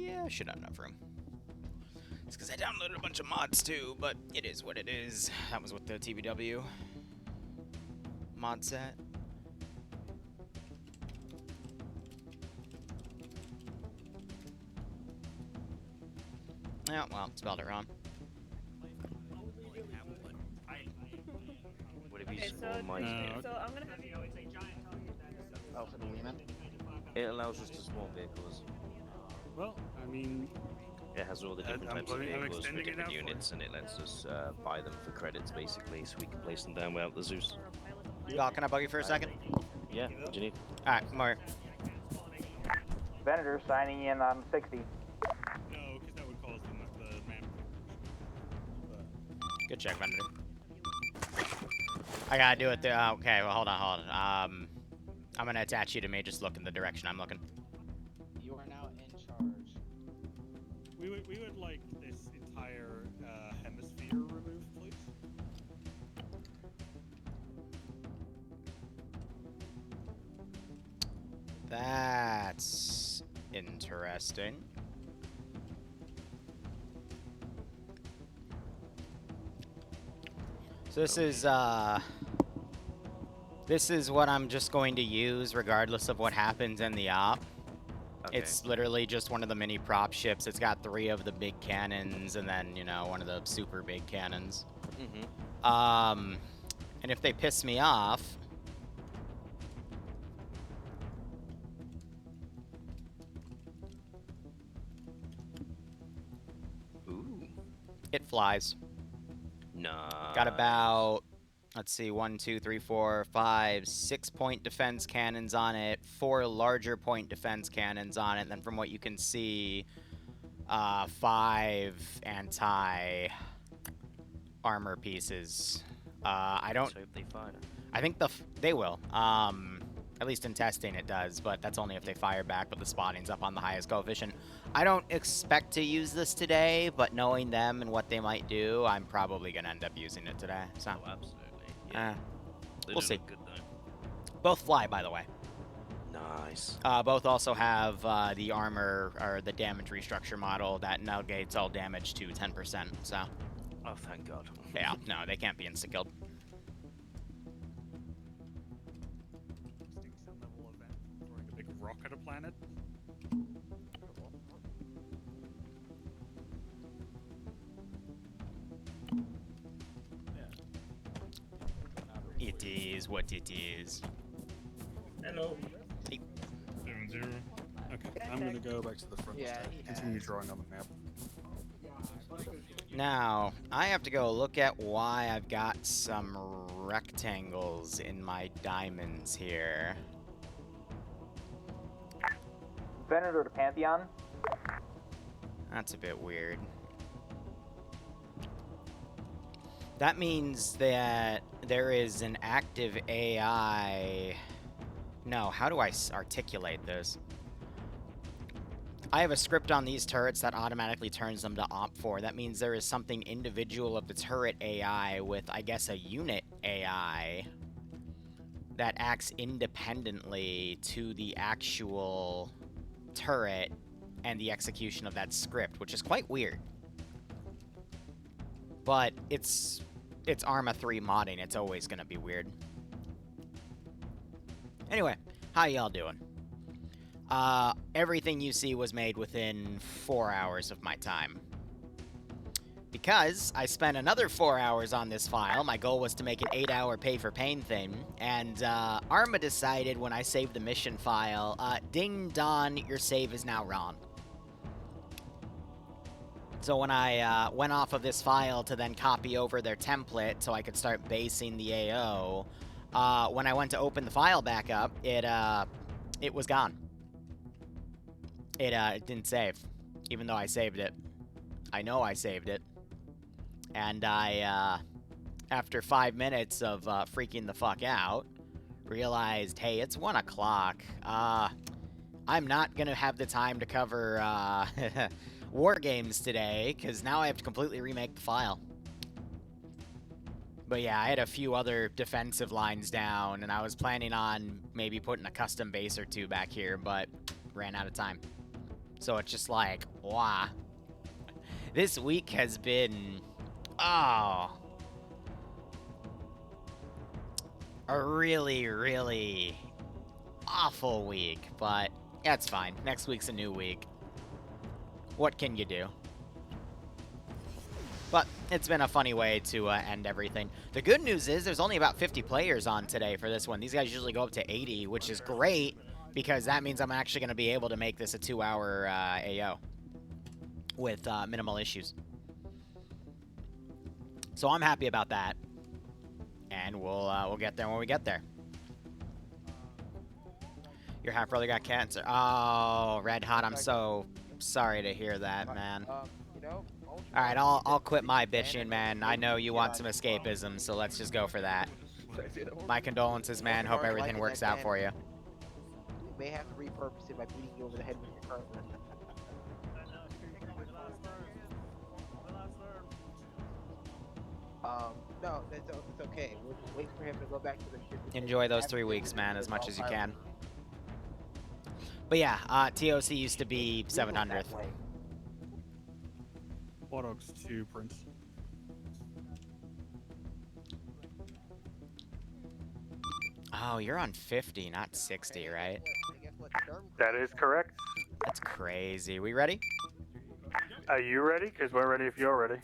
Yeah, should have enough room. It's because I downloaded a bunch of mods too, but it is what it is. That was with the TBW mod set. Yeah, well, spelled it wrong. Would it be Okay, small so, mice? so I'm gonna have you. Oh, for the Lehman? It allows us to small vehicles. Well, I mean, It has all the different I'm types of planning on vehicles for extending it different out for units, and it lets us buy them for credits, basically, so we can place them down without the Zeus. Y'all, can I bug you for a second? Yeah, what do you need? Alright, come over. Venator signing in on 60. no, because that would cause the map. Good check, Vendor. I gotta do it there. Okay, well, hold on. I'm gonna attach you to me. Just look in the direction I'm looking. You are now in charge. We would like this entire hemisphere removed, please. That's interesting. So this is what I'm just going to use regardless of what happens in the op. Okay. It's literally just one of the mini prop ships. It's got 3 of the big cannons and then, you know, one of the super big cannons. Mm-hmm. And if they piss me off, Ooh. it flies. Nah. Got about, let's see, 1, 2, 3, 4, 5, 6-point defense cannons on it, 4 larger point defense cannons on it, and then from what you can see, 5 anti-armor pieces. I don't... Let's hope they fire. I think they will. At least in testing it does, but that's only if they fire back, but the spotting's up on the highest coefficient. I don't expect to use this today, but knowing them and what they might do, I'm probably going to end up using it today. So, Oh, absolutely. Yeah. They we'll do see. look good, though. Both fly, by the way. Nice. Both also have the armor, or the damage restructure model that negates all damage to 10%, so... Oh, thank God. Yeah, no, they can't be insta-killed. Extinction level event. Throwing a big rock at a planet. It is what it is. Hello. 7-0. Okay, I'm gonna go back to the front. Yeah, step. he Continue has. drawing on the map. Now, I have to go look at why I've got some rectangles in my diamonds here. Venator to Pantheon. That's a bit weird. That means that there is an active AI... No, how do I articulate this? I have a script on these turrets that automatically turns them to OP4. That means there is something individual of the turret AI with, I guess, a unit AI that acts independently to the actual turret and the execution of that script, which is quite weird. But it's Arma 3 modding. It's always going to be weird. Anyway, how y'all doing? Everything you see was made within 4 hours of my time. Because I spent another 4 hours on this file, my goal was to make an 8-hour pay-for-pain thing, and Arma decided when I saved the mission file, ding don, your save is now wrong. So when I went off of this file to then copy over their template so I could start basing the AO, when I went to open the file back up, it was gone. It didn't save, even though I saved it. I know I saved it. And I, after 5 minutes of freaking the fuck out, realized, hey, it's 1 o'clock. I'm not gonna have the time to cover War Games today, because now I have to completely remake the file. But yeah, I had a few other defensive lines down, and I was planning on maybe putting a custom base or 2 back here, but ran out of time. So it's just like, wow. This week has been, oh, a really, really awful week. But that's fine. Next week's a new week. What can you do? But it's been a funny way to end everything. The good news is there's only about 50 players on today for this one. These guys usually go up to 80, which is great because that means I'm actually going to be able to make this a 2-hour AO with minimal issues. So I'm happy about that, and we'll get there when we get there. Your half brother got cancer. Oh, Red Hot, I'm so sorry to hear that, man. You know, All right, I'll quit my bitching, man. I know you want some escapism, so let's just go for that. My condolences, man. Hope everything works out for you. We may have to repurpose it by beating you over the head with your curve. No, it's okay. We'll wait for him to go back to the ship. Enjoy those 3 weeks, man, as much as you can. But yeah, TOC used to be 700th. Botox 2, Prince. Oh, you're on 50, not 60, right? That is correct. That's crazy. We ready? Are you ready? Because we're ready if you're ready.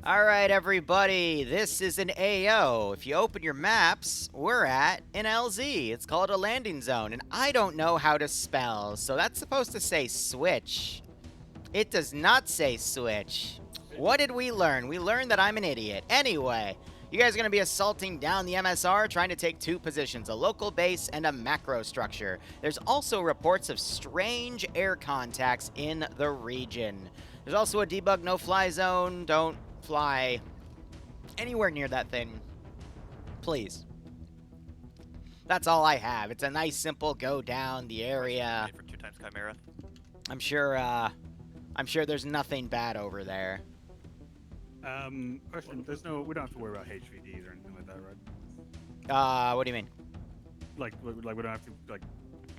All right, everybody. This is an AO. If you open your maps, we're at an LZ. It's called a landing zone, and I don't know how to spell, so that's supposed to say switch. It does not say switch. What did we learn? We learned that I'm an idiot. Anyway, you guys are going to be assaulting down the MSR, trying to take 2 positions, a local base and a macro structure. There's also reports of strange air contacts in the region. There's also a debug no-fly zone. Don't fly anywhere near that thing, please. That's all I have. It's a nice, simple go down the area. For 2 times Chimera. I'm sure there's nothing bad over there. Question, we don't have to worry about HVDs or anything like that, right? What do you mean? Like we don't have to, like,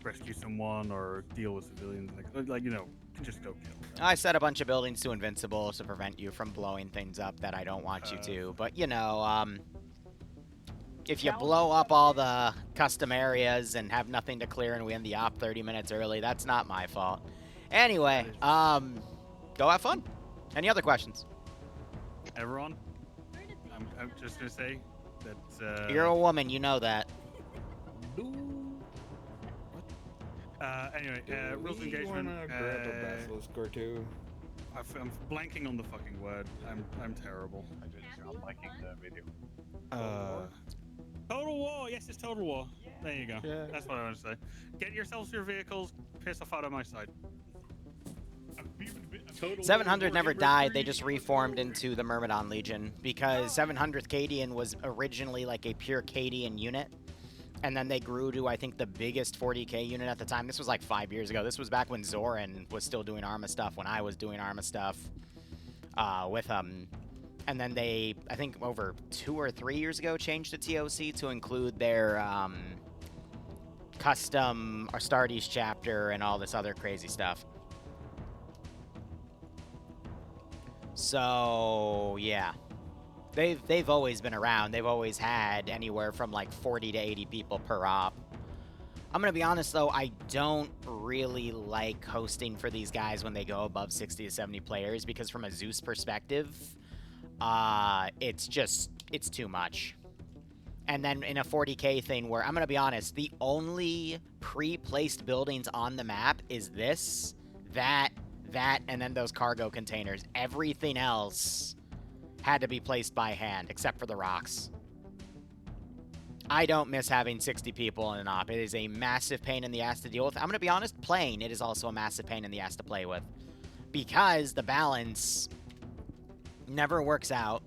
rescue someone or deal with civilians, like you know, just go kill. I set a bunch of buildings to invincible to prevent you from blowing things up that I don't want you to. But, you know, if you blow up all the custom areas and have nothing to clear and we end the op 30 minutes early, that's not my fault. Anyway, go have fun. Any other questions? Everyone, I'm just gonna say that you're a woman, you know that. Anyway, rules of engagement. Grab a basilisk or two. I'm blanking on the fucking word. I'm terrible. I'm liking the video. Total war. Yes, it's total war. There you go. Yeah. That's what I want to say. Get yourselves your vehicles. Piss off out of my side. 700 never died. They just reformed into the Myrmidon Legion because 700th Cadian was originally like a pure Cadian unit. And then they grew to, I think, the biggest 40k unit at the time. This was like 5 years ago. This was back when Zoran was still doing Arma stuff, when I was doing Arma stuff with him. And then they, I think over 2 or 3 years ago, changed to TOC to include their custom Astartes chapter and all this other crazy stuff. So, yeah. They've always been around. They've always had anywhere from like 40 to 80 people per op. I'm going to be honest, though, I don't really like hosting for these guys when they go above 60 to 70 players because from a Zeus perspective, it's too much. And then in a 40k thing where, I'm going to be honest, the only pre-placed buildings on the map is this, that, and then those cargo containers. Everything else had to be placed by hand, except for the rocks. I don't miss having 60 people in an op. It is a massive pain in the ass to deal with. I'm going to be honest, playing it is also a massive pain in the ass to play with. Because the balance never works out,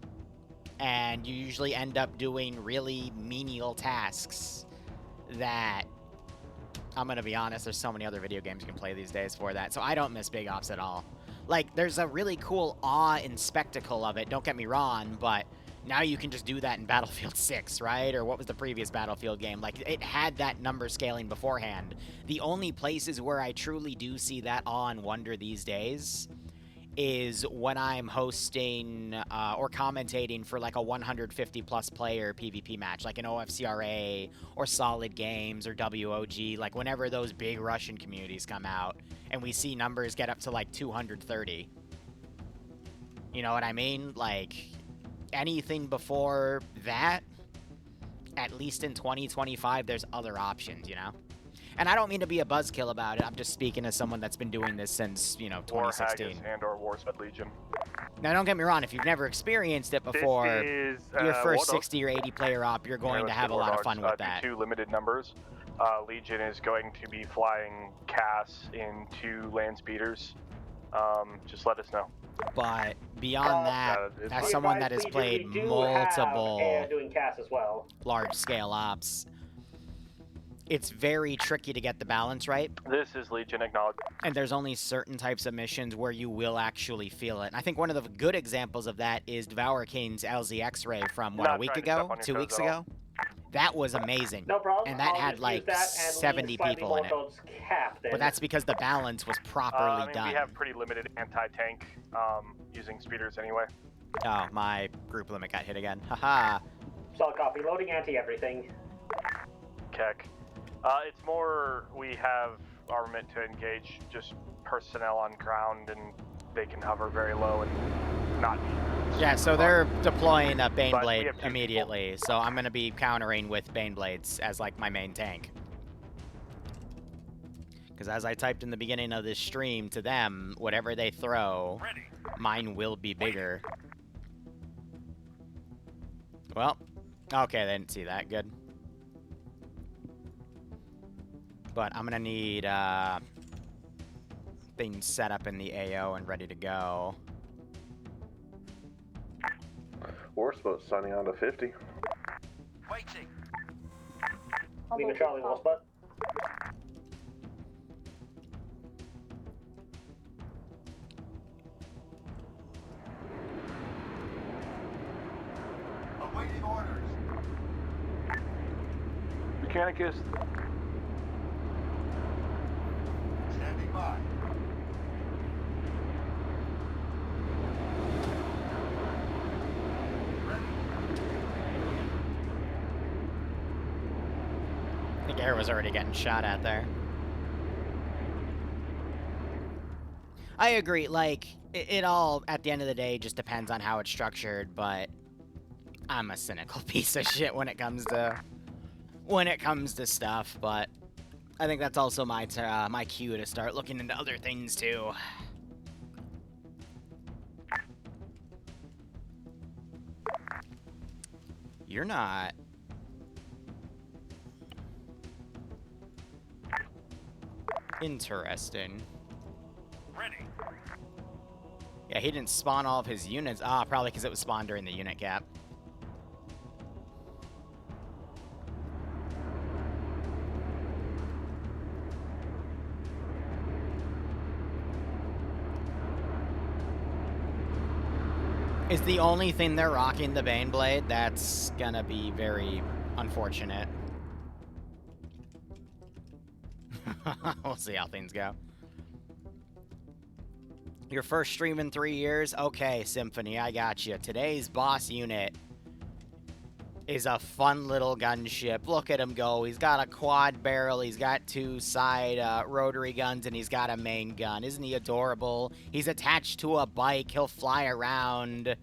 and you usually end up doing really menial tasks that, I'm going to be honest, there's so many other video games you can play these days for that. So I don't miss big ops at all. Like, there's a really cool awe and spectacle of it, don't get me wrong, but Now you can just do that in Battlefield 6, right? Or what was the previous Battlefield game? Like, it had that number scaling beforehand. The only places where I truly do see that awe and wonder these days is when I'm hosting or commentating for like a 150 plus player PvP match, like an OFCRA or Solid Games or WOG, like whenever those big Russian communities come out and we see numbers get up to like 230. You know what I mean? Like, anything before that, at least in 2025, there's other options, you know? And I don't mean to be a buzzkill about it. I'm just speaking as someone that's been doing this since, you know, 2016. War and or Warsped Legion. Now, don't get me wrong. If you've never experienced it before, This is, your first Wardos. 60 or 80 player op, you're going to have a lot of fun with that. Two limited numbers. Legion is going to be flying Cass in 2 land speeders. Just let us know. But beyond that, it's as fine. someone that has played multiple doing Cass as well. large-scale ops, it's very tricky to get the balance right. This is Legion acknowledged. And there's only certain types of missions where you will actually feel it. And I think one of the good examples of that is Devour King's LZ X-Ray from, what, Not a week trying to step ago? on your 2 toes weeks at all. ago? That was amazing. No problem. And that I'll had just like use that and 70 lean slightly people more in it. towards Cap then. But that's because the balance was properly I mean, done. we have pretty limited anti-tank using speeders anyway. Oh, my group limit got hit again. Haha. Solid copy. Loading anti-everything. Keck. It's more we have armament to engage just personnel on ground, and they can hover very low and not. Yeah, so they're deploying a But we Baneblade have 2 immediately, so I'm going to be countering with Baneblades as, like, my main tank. Because as I typed in the beginning of this stream, to them, whatever they throw, mine will be bigger. Well, okay, they didn't see that. Good. But I'm going to need things set up in the AO and ready to go. Warspot signing on to 50. Waiting. Lima Charlie Warspot. Awaiting orders. Mechanicus. Standing by. I think air was already getting shot at there. I agree, like, it all, at the end of the day, just depends on how it's structured, but I'm a cynical piece of shit when it comes to stuff, but I think that's also my cue to start looking into other things, too. You're not... Interesting. Ready. Yeah, he didn't spawn all of his units. Ah, probably because it was spawned during the unit cap. Is the only thing they're rocking the Baneblade? That's gonna be very unfortunate. We'll see how things go. Your first stream in 3 years? Okay, Symphony, I got you. Today's boss unit is a fun little gunship. Look at him go. He's got a quad barrel, he's got 2 side rotary guns, and he's got a main gun. Isn't he adorable? He's attached to a bike. He'll fly around.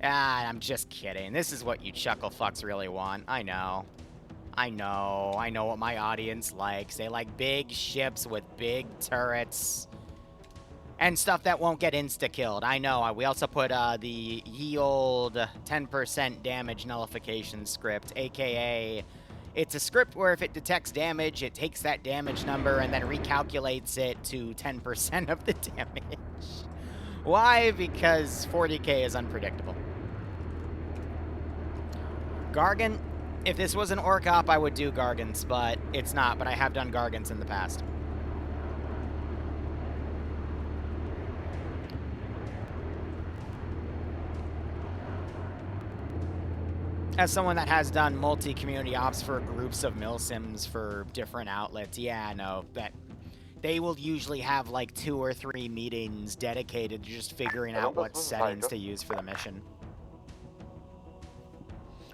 Ah, I'm just kidding. This is what you chuckle fucks really want. I know. I know what my audience likes. They like big ships with big turrets. And stuff that won't get insta-killed. I know. We also put the ye old 10% damage nullification script, aka it's a script where if it detects damage, it takes that damage number and then recalculates it to 10% of the damage. Why? Because 40k is unpredictable. Gargant. If this was an orc op, I would do Gargants, but it's not. But I have done Gargants in the past. as someone that has done multi-community ops for groups of milsims for different outlets, yeah, no, that they will usually have like 2 or 3 meetings dedicated to just figuring out what settings to use for the mission.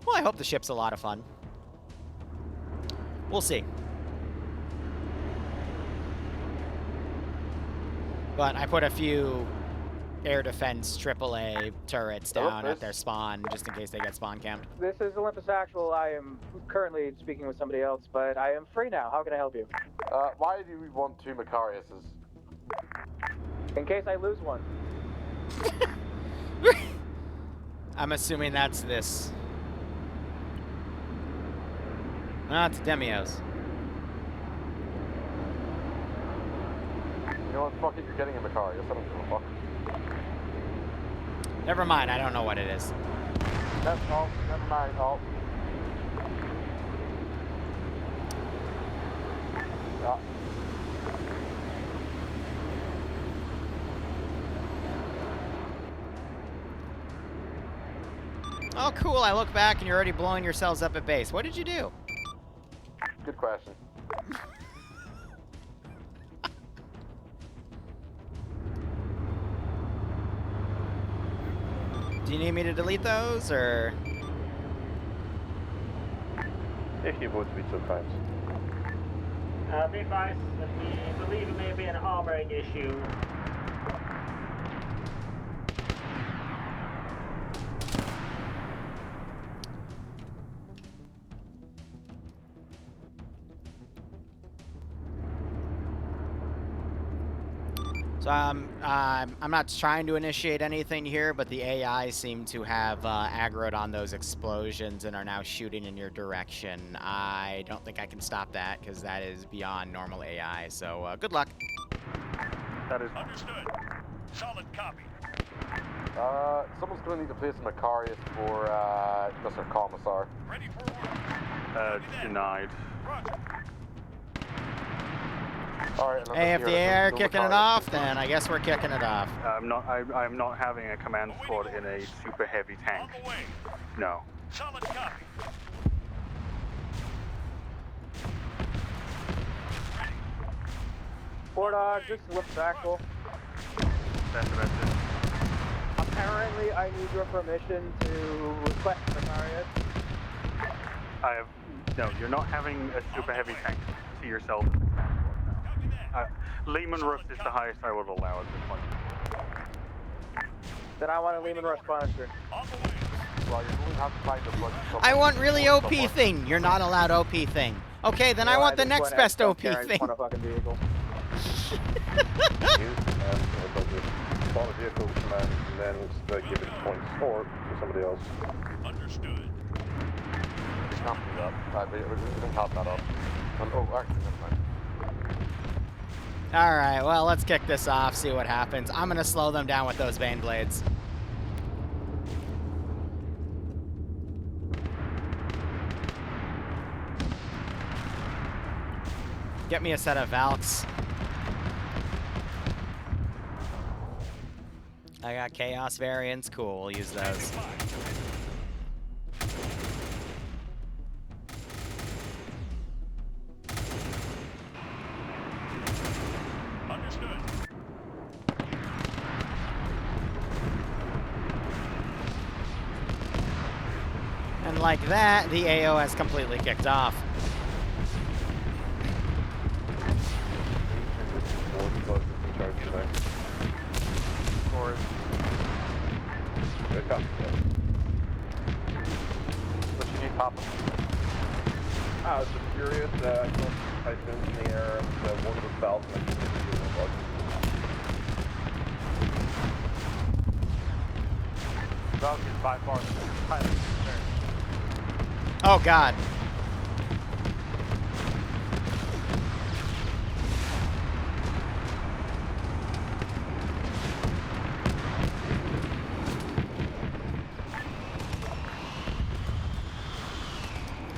Well, I hope the ship's a lot of fun. We'll see. But I put a few air defense AAA turrets down at their spawn just in case they get spawn camped. This is Olympus Actual. I am currently speaking with somebody else, but I am free now. How can I help you? Why do we want 2 Macariuses? In case I lose one. I'm assuming that's this. No, it's Demios. You know what? Fuck it, you're getting a Macarius. I don't give a fuck. Never mind, I don't know what it is. That's all. Never mind. All. Yeah. Oh, cool, I look back and you're already blowing yourselves up at base. What did you do? Good question. Do you need me to delete those, or? If you would be so kind. Be advised, we believe it may be an armoring issue. So I'm not trying to initiate anything here, but the AI seem to have aggroed on those explosions and are now shooting in your direction. I don't think I can stop that because that is beyond normal AI. So good luck. That is Understood. Solid copy. Someone's gonna need to place a Macarius for Mr. Commissar. Ready for order. denied. Roger. All right. Hey, if the AI are kicking it off, then I guess we're kicking it off. I'm not having a command squad in a super heavy tank. On the way. No. Solid copy. Fort Dog, this is Olympus Actual. That's it. Apparently, I need your permission to request Macarius. I have no. You're not having a super heavy tank to yourself. Lehman Russ is the highest I would allow at this point. Then I want a Lehman Rush Punisher. On the way. Well, you're going to have to find a bunch of I want really OP thing. You're not allowed OP thing. Okay, then I want the next best OP thing. On a fucking vehicle. Follow the vehicle command and then give it points or to somebody else. Understood. We can't do that. We can top that up. Oh, actually, never mind. Alright, well, let's kick this off, see what happens. I'm gonna slow them down with those Bane Blades. Get me a set of Valks. I got Chaos variants, cool, we'll use those. And like that, the AO has completely kicked off. What you need, Papa? I was just curious. I saw Titans in the air and one of the valves and I couldn't do it. Valk is by far the most highly concerned. Oh god.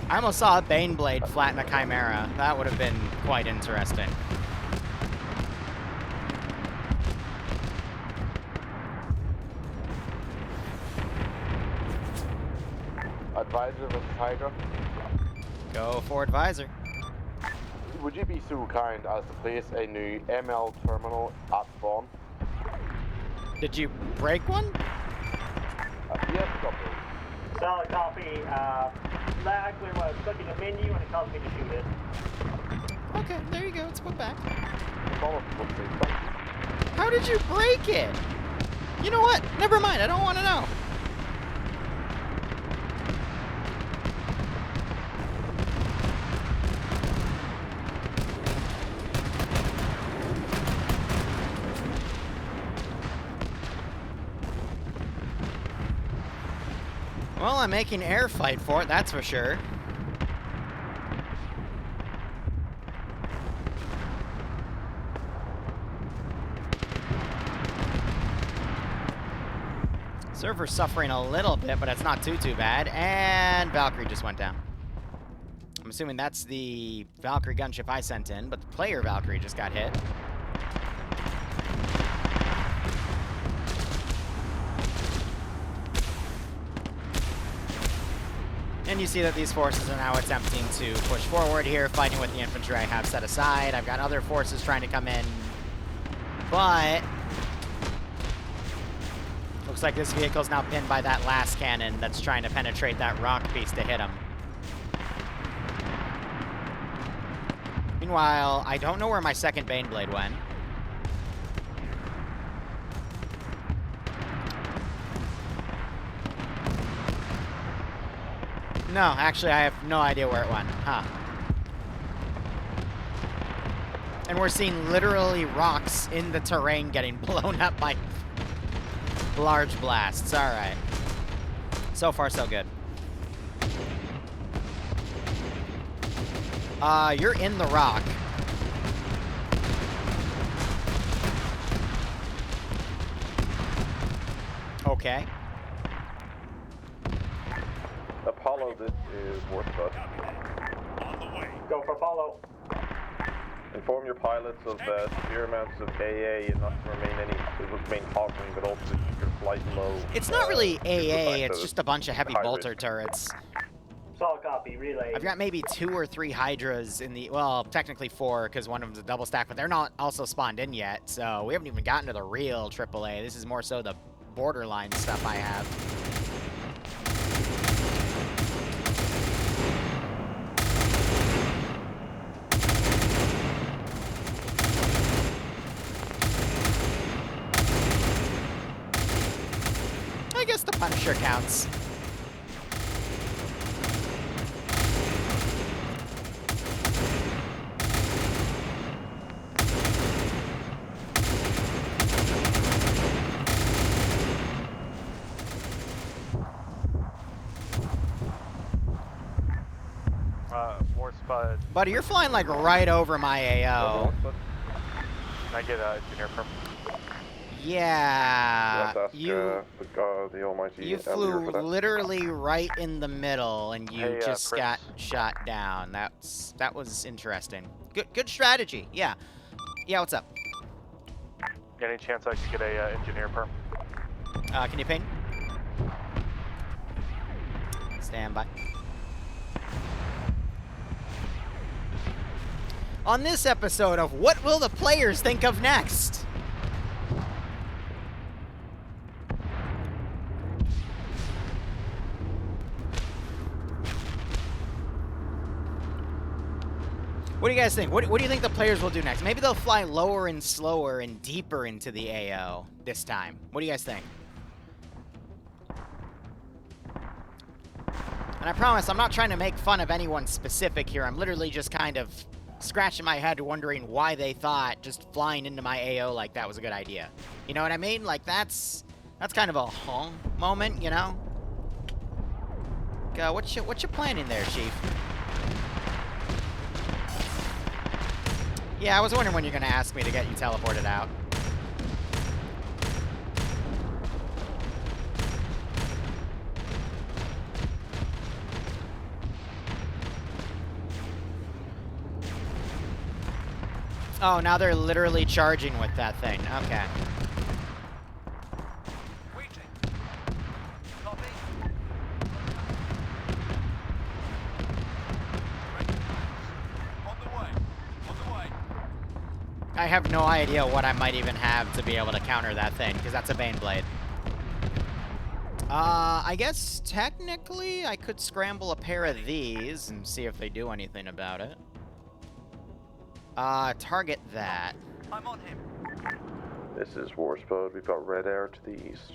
I almost saw a Bane Blade flatten a Chimera. That would have been quite interesting. Advisor versus Hydra. Go for advisor. Would you be so kind as to place a new ML terminal at spawn? Did you break one? Yes, copy. Solid copy. That actually was clicking the menu and it caused me to shoot it. Okay, there you go. It's put back. Solid, let's see. How did you break it? You know what? Never mind. I don't want to know. Well, I'm making air fight for it, that's for sure. Server's suffering a little bit, but it's not too bad. And Valkyrie just went down. I'm assuming that's the Valkyrie gunship I sent in, but the player Valkyrie just got hit. And you see that these forces are now attempting to push forward here, fighting with the infantry I have set aside. I've got other forces trying to come in, but looks like this vehicle's now pinned by that last cannon that's trying to penetrate that rock piece to hit him. Meanwhile, I don't know where my second Baneblade went. No, actually, I have no idea where it went. Huh. And we're seeing literally rocks in the terrain getting blown up by large blasts. All right. So far, so good. You're in the rock. Okay. Apollo, this is Warthus. On the way. Go for follow. Inform your pilots of severe amounts of AA and not to remain hovering, but also to keep your flight low. It's not really AA, it's just a bunch of heavy bolter turrets. Solid copy, relay. I've got maybe 2 or 3 Hydras in the, well, technically 4, because one of them's a double stack, but they're not also spawned in yet, so we haven't even gotten to the real AAA. This is more so the borderline stuff I have. I guess the Punisher counts. More spud. Buddy, you're flying like right over my AO. Can I get a engineer perm? Yeah. Let's ask the God, the Almighty. You flew literally right in the middle, and you just Prince. got shot down. That was interesting. Good strategy. Yeah. Yeah. What's up? Any chance I could get a engineer perm? Can you ping? Stand by. On this episode of What Will the Players Think of Next? What do you guys think? What do you think the players will do next? Maybe they'll fly lower and slower and deeper into the AO this time. What do you guys think? And I promise, I'm not trying to make fun of anyone specific here. I'm literally just kind of scratching my head wondering why they thought just flying into my AO like that was a good idea. You know what I mean? Like, that's kind of a moment, you know? What you planning there, Chief? Yeah, I was wondering when you're going to ask me to get you teleported out. Oh, now they're literally charging with that thing. Okay. Waiting. Copy. I have no idea what I might even have to be able to counter that thing, because that's a Baneblade. I guess technically I could scramble a pair of these and see if they do anything about it. Target that. I'm on him. This is Warspode. We've got red air to the east.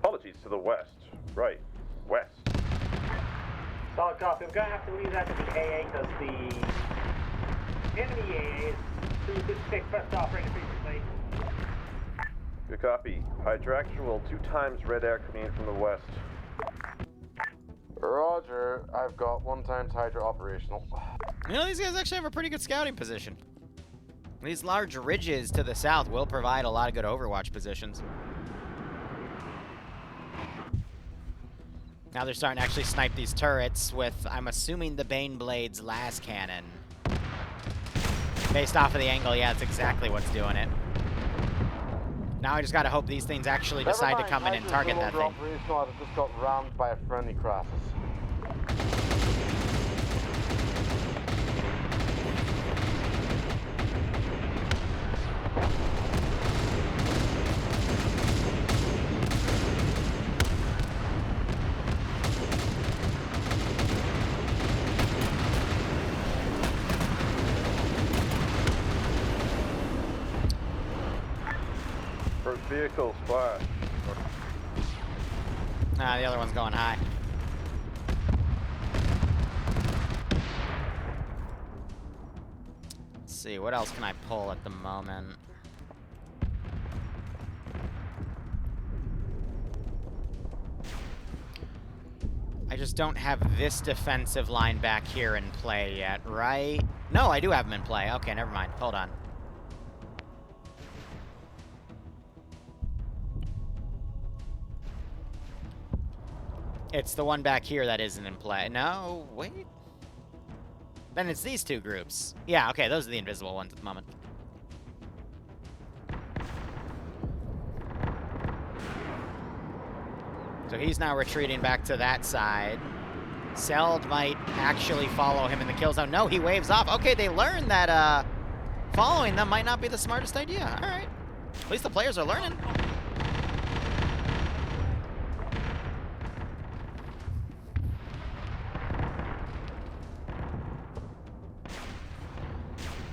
Apologies, to the west. Right. West. Solid copy. I'm gonna have to leave that to the AA because the enemy AA is too thick first operating frequency. Good copy. Hydroactual, 2 times red air coming in from the west. Roger, I've got 1 times Hydra operational. You know, these guys actually have a pretty good scouting position. These large ridges to the south will provide a lot of good overwatch positions. Now they're starting to actually snipe these turrets with, I'm assuming, the Baneblade's last cannon. Based off of the angle, yeah, that's exactly what's doing it. Now I just gotta hope these things actually decide to come in and target that thing. Operational, I just got rammed by a friendly Crassus. First vehicle splash. Ah, the other one's going high. Let's see, what else can I pull at the moment? I just don't have this defensive line back here in play yet, right? No, I do have them in play. Okay, never mind. Hold on. It's the one back here that isn't in play. No, wait. Then it's these 2 groups. Yeah, okay, those are the invisible ones at the moment. So he's now retreating back to that side. Seld might actually follow him in the kill zone. No, he waves off. Okay, they learned that following them might not be the smartest idea. All right. At least the players are learning.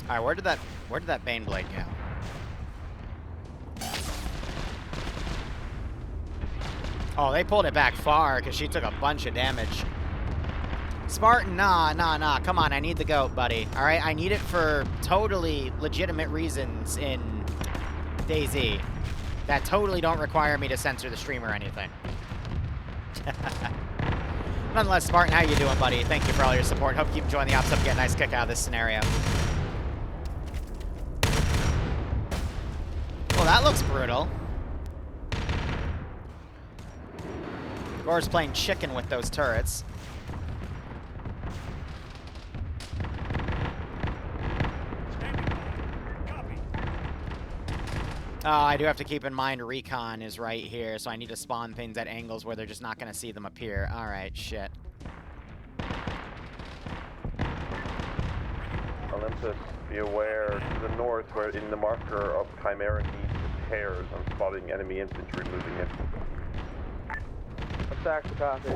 All right, where did that Baneblade go? Oh, they pulled it back far because she took a bunch of damage. Spartan, nah. Come on, I need the goat, buddy. All right, I need it for totally legitimate reasons in DayZ that totally don't require me to censor the stream or anything. Nonetheless, Spartan, how you doing, buddy? Thank you for all your support. Hope you keep enjoying the ops up and get a nice kick out of this scenario. Well, that looks brutal. Gore's playing chicken with those turrets. Oh, I do have to keep in mind recon is right here, so I need to spawn things at angles where they're just not going to see them appear. All right, shit. Olympus, be aware to the north, where in the marker of Chimera needs pairs. I'm spotting enemy infantry moving in. Attack the copy.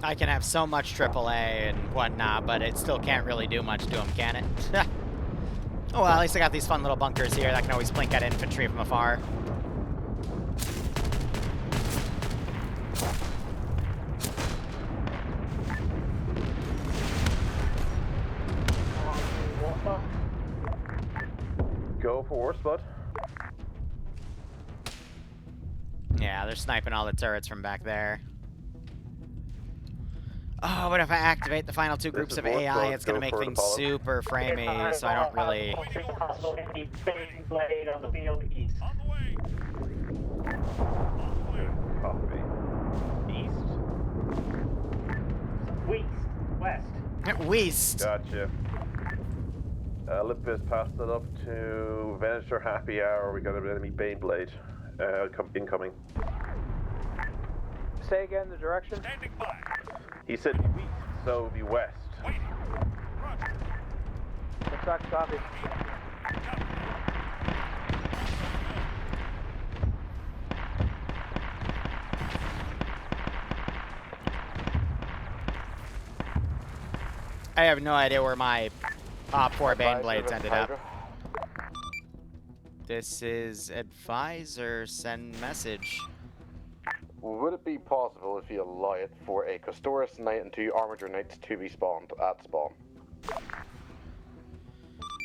I can have so much AAA and whatnot, but it still can't really do much to him, can it? Oh, well, at least I got these fun little bunkers here that can always blink at infantry from afar. Go for Warspud. they're sniping all the turrets from back there. Oh, but if I activate the final two groups of AI, it's going to make things super framey, so I don't really... Possible enemy bang blade on the field east. On the way. Copy. East? West. West. Gotcha. Olympus passed it up to Venator Happy Hour. We got an enemy Baneblade incoming. Say again the direction. Standing by. He said east, so it'll be west. Waiting. Roger. Looks copy. I have no idea where my Op 4 Baneblades ended up. This is advisor, send message. Would it be possible, if you allow it, for a Custoris Knight and 2 Armature Knights to be spawned at spawn?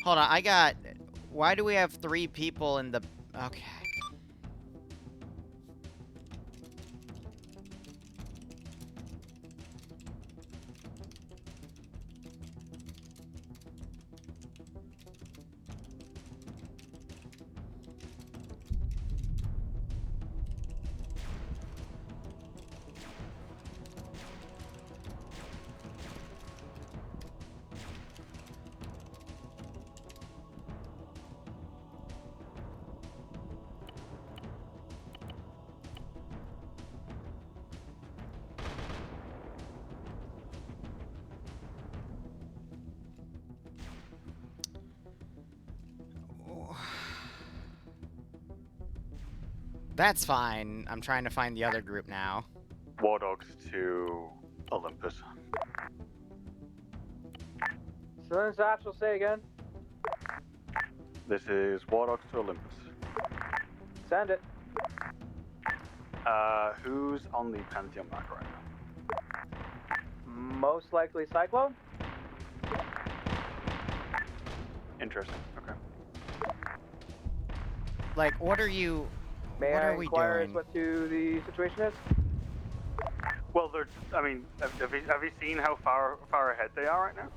Hold on, I got... Why do we have 3 people in the... Okay. That's fine. I'm trying to find the other group now. War Dogs to Olympus. Cylinders Satchel, say again. This is War Dogs to Olympus. Send it. Who's on the Pantheon map right now? Most likely Cyclone. Interesting. Okay. Like, what are you... May what I are we inquire doing? as what the situation is? Well, they're. I mean, have you seen how far ahead they are right now?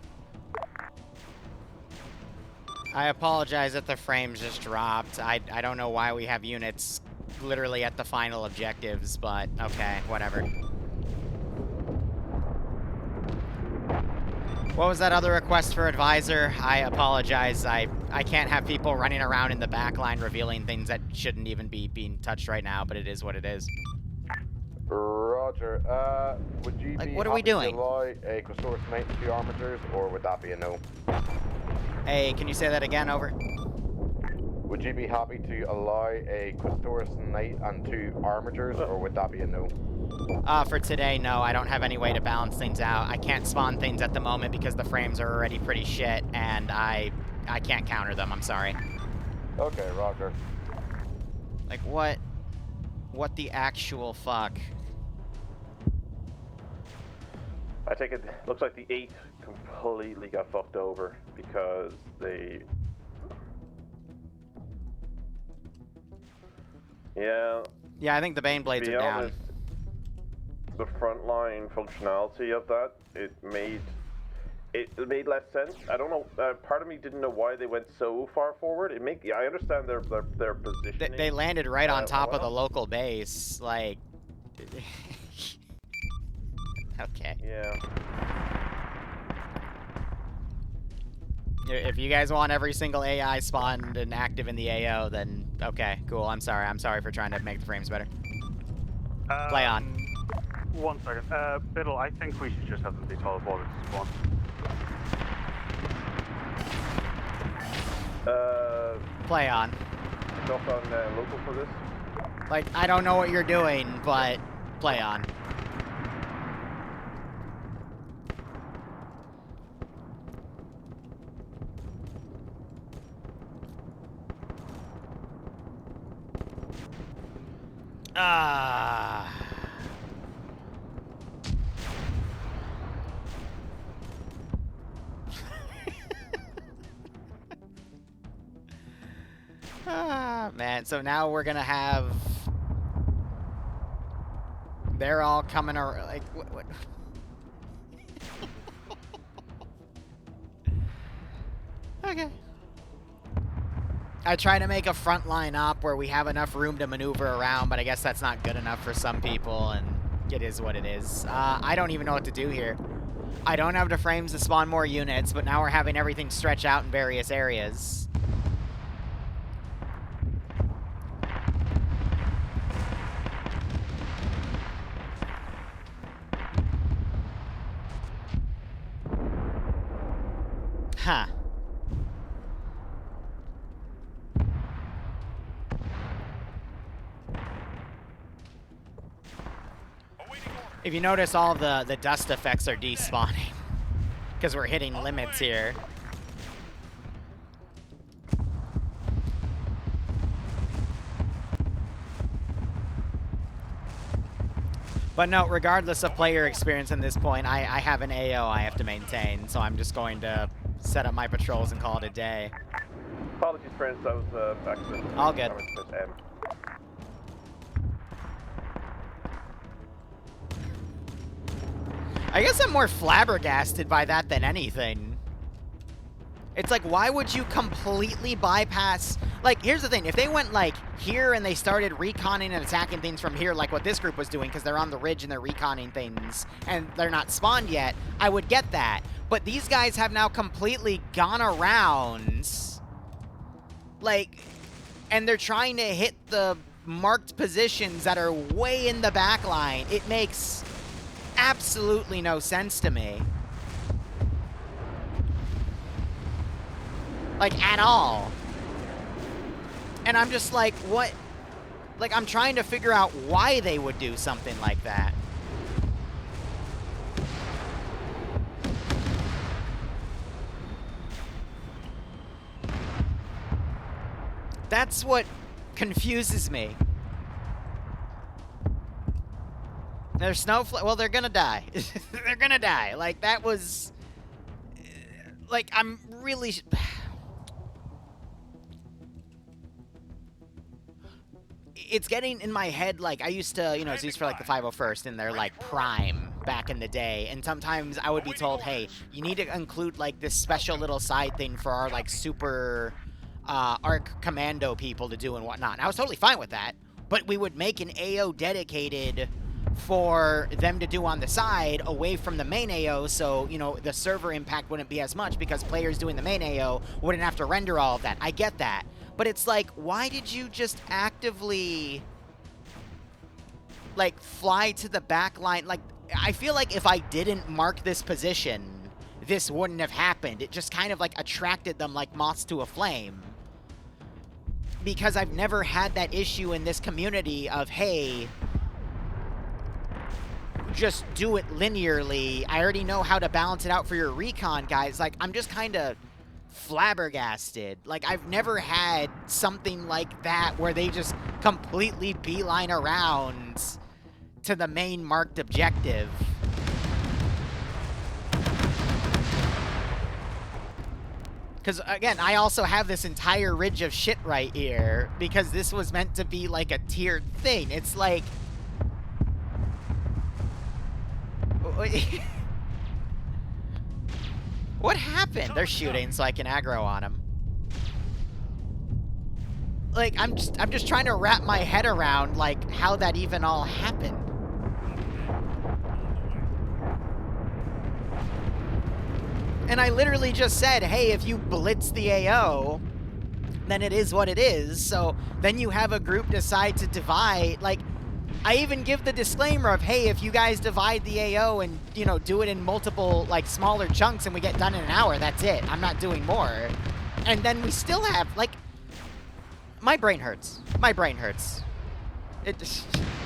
I apologize that the frames just dropped. I don't know why we have units literally at the final objectives, but okay, whatever. What was that other request for advisor? I apologize. I can't have people running around in the back line revealing things that shouldn't even be being touched right now, but it is what it is. Roger. Would you Like, be what are we happy doing? to allow a Custoris Knight and 2 Armatures, or would that be a no? Hey, can you say that again? Over. Would you be happy to allow a Custoris Knight and 2 Armatures, or would that be a no? For today, no. I don't have any way to balance things out. I can't spawn things at the moment because the frames are already pretty shit, and I can't counter them. I'm sorry. Okay, roger. Like, what the actual fuck? I take it, looks like the 8 completely got fucked over because they... Yeah. Yeah, I think the Baneblades To be are down. honest, the frontline functionality of that, it made less sense. I don't know. Part of me didn't know why they went so far forward. I understand their positioning. They landed right on top of the local base, like. Okay. Yeah. If you guys want every single AI spawned and active in the AO, then okay, cool. I'm sorry for trying to make the frames better. Play on. 1 second. Biddle, I think we should just have them be teleported to spawn. Play on. Stuff on local for this? Like, I don't know what you're doing, but play on. Ah. Ah, man. So now we're gonna have they're all coming around. Like, what? Okay. I try to make a frontline op where we have enough room to maneuver around, but I guess that's not good enough for some people, and it is what it is. I don't even know what to do here. I don't have the frames to spawn more units, but now we're having everything stretch out in various areas. Huh. If you notice, all the dust effects are despawning because we're hitting limits here. But no, regardless of player experience at this point, I have an AO I have to maintain, so I'm just going to set up my patrols and call it a day. Apologies, friends. That was accident. All good. I guess I'm more flabbergasted by that than anything. It's like, why would you completely bypass... Like, here's the thing. If they went, like, here and they started reconning and attacking things from here, like what this group was doing, because they're on the ridge and they're reconning things, and they're not spawned yet, I would get that. But these guys have now completely gone around, like, and they're trying to hit the marked positions that are way in the back line. It makes absolutely no sense to me. Like, at all. And I'm just like, what? Like, I'm trying to figure out why they would do something like that. That's what confuses me. There's snowflake. Well, they're gonna die. They're gonna die. Like, that was... Like, I'm really... It's getting in my head, like, I used to, you know, Zeus for, like, the 501st in their, like, prime back in the day, and sometimes I would be told, hey, you need to include, like, this special little side thing for our, like, super ARC commando people to do and whatnot. And I was totally fine with that, but we would make an AO dedicated for them to do on the side away from the main AO, so, you know, the server impact wouldn't be as much because players doing the main AO wouldn't have to render all of that. I get that. But it's like, why did you just actively, like, fly to the back line? Like, I feel like if I didn't mark this position, this wouldn't have happened. It just kind of, like, attracted them like moths to a flame. Because I've never had that issue in this community of, hey, just do it linearly. I already know how to balance it out for your recon, guys. Like, I'm just kind of flabbergasted. Like, I've never had something like that where they just completely beeline around to the main marked objective. Because, again, I also have this entire ridge of shit right here because this was meant to be like a tiered thing. It's like... What happened? They're shooting so I can aggro on them. Like, I'm just trying to wrap my head around, like, how that even all happened. And I literally just said, hey, if you blitz the AO, then it is what it is. So then you have a group decide to divide, like, I even give the disclaimer of, hey, if you guys divide the AO and, you know, do it in multiple, like, smaller chunks and we get done in an hour, that's it. I'm not doing more. And then we still have, like, my brain hurts. My brain hurts.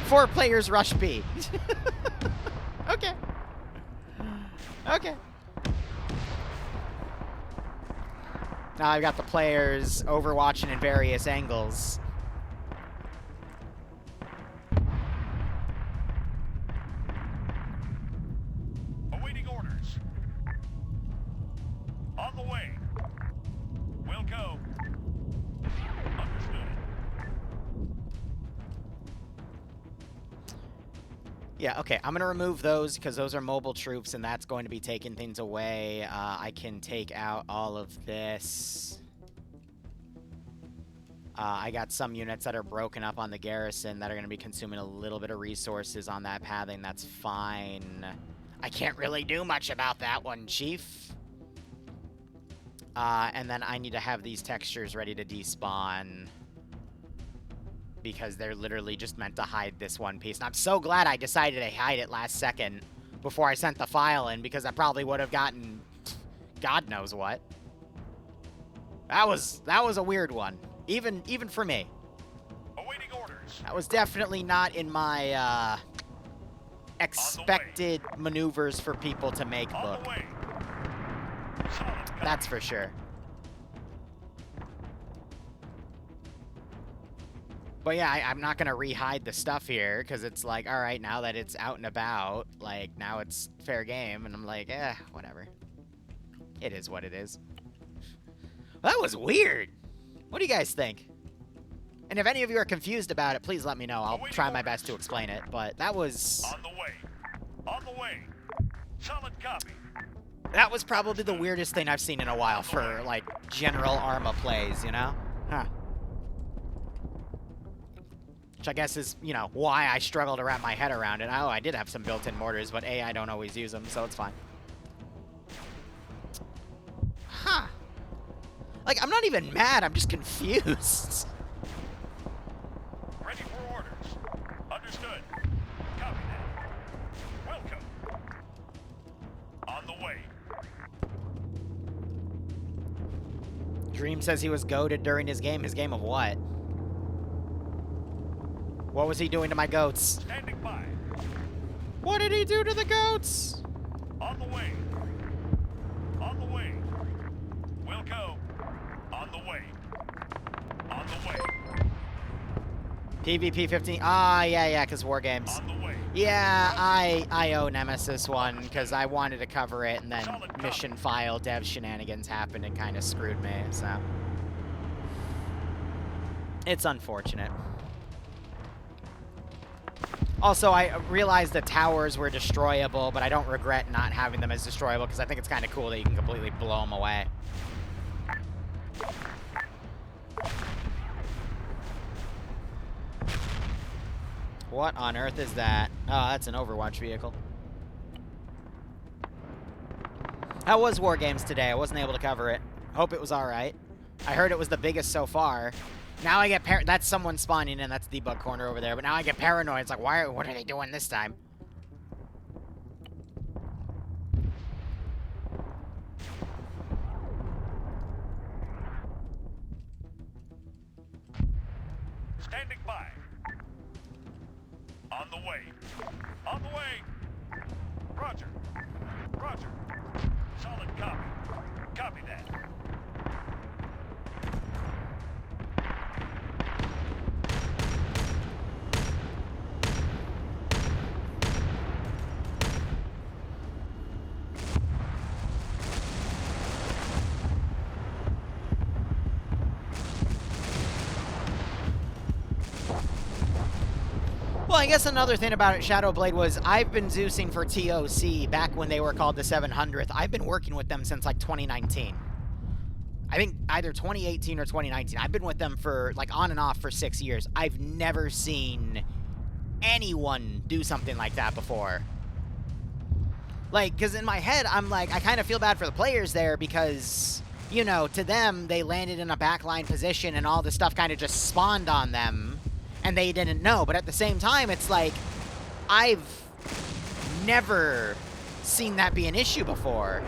4 players rush B. Okay. Okay. Now I've got the players overwatching in various angles. Awaiting orders. On the way. We'll go. Understood. Yeah, okay, I'm gonna remove those because those are mobile troops and that's going to be taking things away. I can take out all of this. I got some units that are broken up on the garrison that are going to be consuming a little bit of resources on that pathing. That's fine. I can't really do much about that one, Chief. And then I need to have these textures ready to despawn. Because they're literally just meant to hide this one piece. And I'm so glad I decided to hide it last second before I sent the file in, because I probably would have gotten God knows what. That was a weird one. Even for me. Awaiting orders. That was definitely not in my expected maneuvers for people to make look. That's for sure. But yeah, I'm not gonna re-hide the stuff here, because it's like, alright, now that it's out and about, like, now it's fair game, and I'm like, whatever. It is what it is. Well, that was weird! What do you guys think? And if any of you are confused about it, please let me know. I'll try my best to explain it, but that was... On the way. On the way. Solid copy. That was probably the weirdest thing I've seen in a while for, like, general Arma plays, you know? Huh. Which I guess is, you know, why I struggle to wrap my head around it. Oh, I did have some built-in mortars, but A, I don't always use them, so it's fine. Huh. Like, I'm not even mad, I'm just confused. Ready for orders. Understood. Copy that. Welcome. On the way. Dream says he was goated during his game. His game of what? What was he doing to my goats? Standing by. What did he do to the goats? On the way. On the way. We'll go. On the way. On the way. PvP 15. Ah, yeah, because War Games. On the way. Yeah, I owe Nemesis one because I wanted to cover it, and then mission file dev shenanigans happened and kind of screwed me, so. It's unfortunate. Also, I realized the towers were destroyable, but I don't regret not having them as destroyable because I think it's kind of cool that you can completely blow them away. What on earth is that? Oh, that's an Overwatch vehicle. How was War Games today? I wasn't able to cover it. Hope it was alright. I heard it was the biggest so far. Now I get that's someone spawning in. That's debug corner over there. But now I get paranoid. It's like, what are they doing this time? Standing by. On the way. On the way. Roger. Roger. Solid copy. Copy that. Well, I guess another thing about it, Shadowblade, was I've been Zeusing for TOC back when they were called the 700th. I've been working with them since, like, 2019. I think either 2018 or 2019. I've been with them for, like, on and off for 6 years. I've never seen anyone do something like that before. Like, because in my head, I'm like, I kind of feel bad for the players there because, you know, to them, they landed in a backline position and all the stuff kind of just spawned on them. And they didn't know, but at the same time, it's like, I've never seen that be an issue before.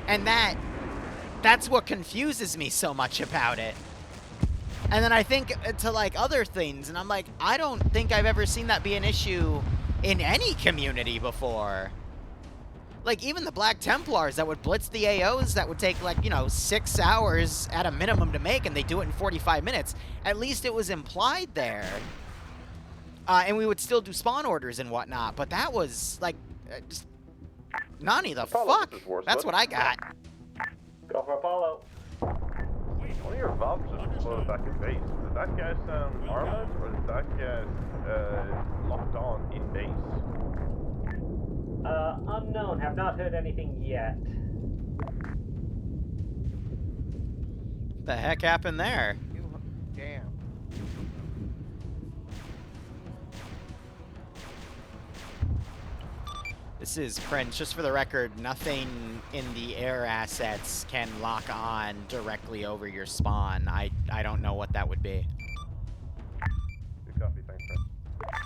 And that's what confuses me so much about it. And then I think to, like, other things, and I'm like, I don't think I've ever seen that be an issue in any community before. Like, even the Black Templars that would blitz the AOs that would take, like, you know, 6 hours at a minimum to make, and they do it in 45 minutes. At least it was implied there. And we would still do spawn orders and whatnot, but that was, like, just... Nani the fuck? That's what I got. Go for Apollo. Wait One of your valves just exploded back in base. Did that guy sound armored, or did that guy locked on in base? Unknown. Have not heard anything yet. The heck happened there? Damn. This is Prince. Just for the record, nothing in the air assets can lock on directly over your spawn. I don't know what that would be. Good copy, thanks, Prince.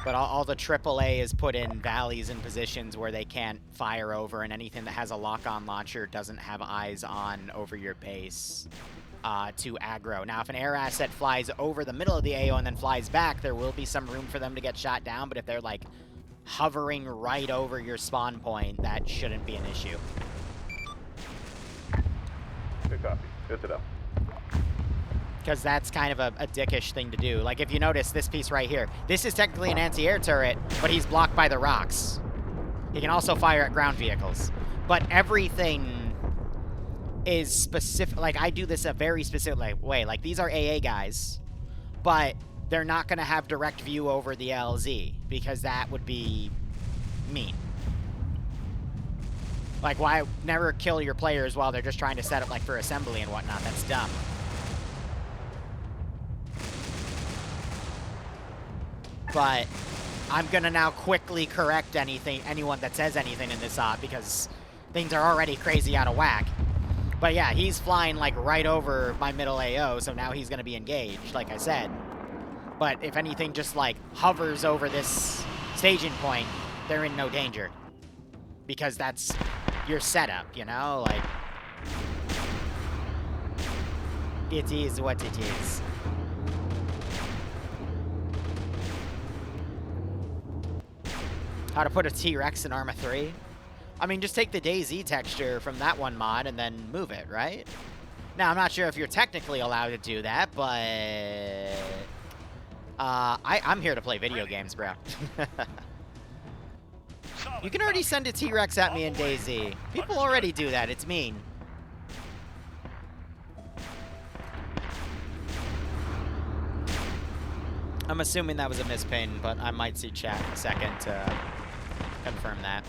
But all the AAA is put in valleys and positions where they can't fire over, and anything that has a lock-on launcher doesn't have eyes on over your base to aggro. Now, if an air asset flies over the middle of the AO and then flies back, there will be some room for them to get shot down, but if they're, like, hovering right over your spawn point, that shouldn't be an issue. Good copy. Good to know. Because that's kind of a dickish thing to do. Like, if you notice this piece right here, this is technically an anti-air turret, but he's blocked by the rocks. He can also fire at ground vehicles. But everything is specific. Like, I do this a very specific way. Like, these are AA guys, but they're not going to have direct view over the LZ, because that would be mean. Like, why never kill your players while they're just trying to set up, like, for assembly and whatnot? That's dumb. But I'm going to now quickly correct anyone that says anything in this op, because things are already crazy out of whack. But yeah, he's flying, like, right over my middle AO, so now he's going to be engaged, like I said. But if anything just, like, hovers over this staging point, they're in no danger. Because that's your setup, you know? Like, it is what it is. How to put a T-Rex in Arma 3? I mean, just take the DayZ texture from that one mod and then move it, right? Now, I'm not sure if you're technically allowed to do that, but I'm here to play video games, bro. You can already send a T-Rex at me in DayZ. People already do that. It's mean. I'm assuming that was a mispin, but I might see chat in a second to confirm that.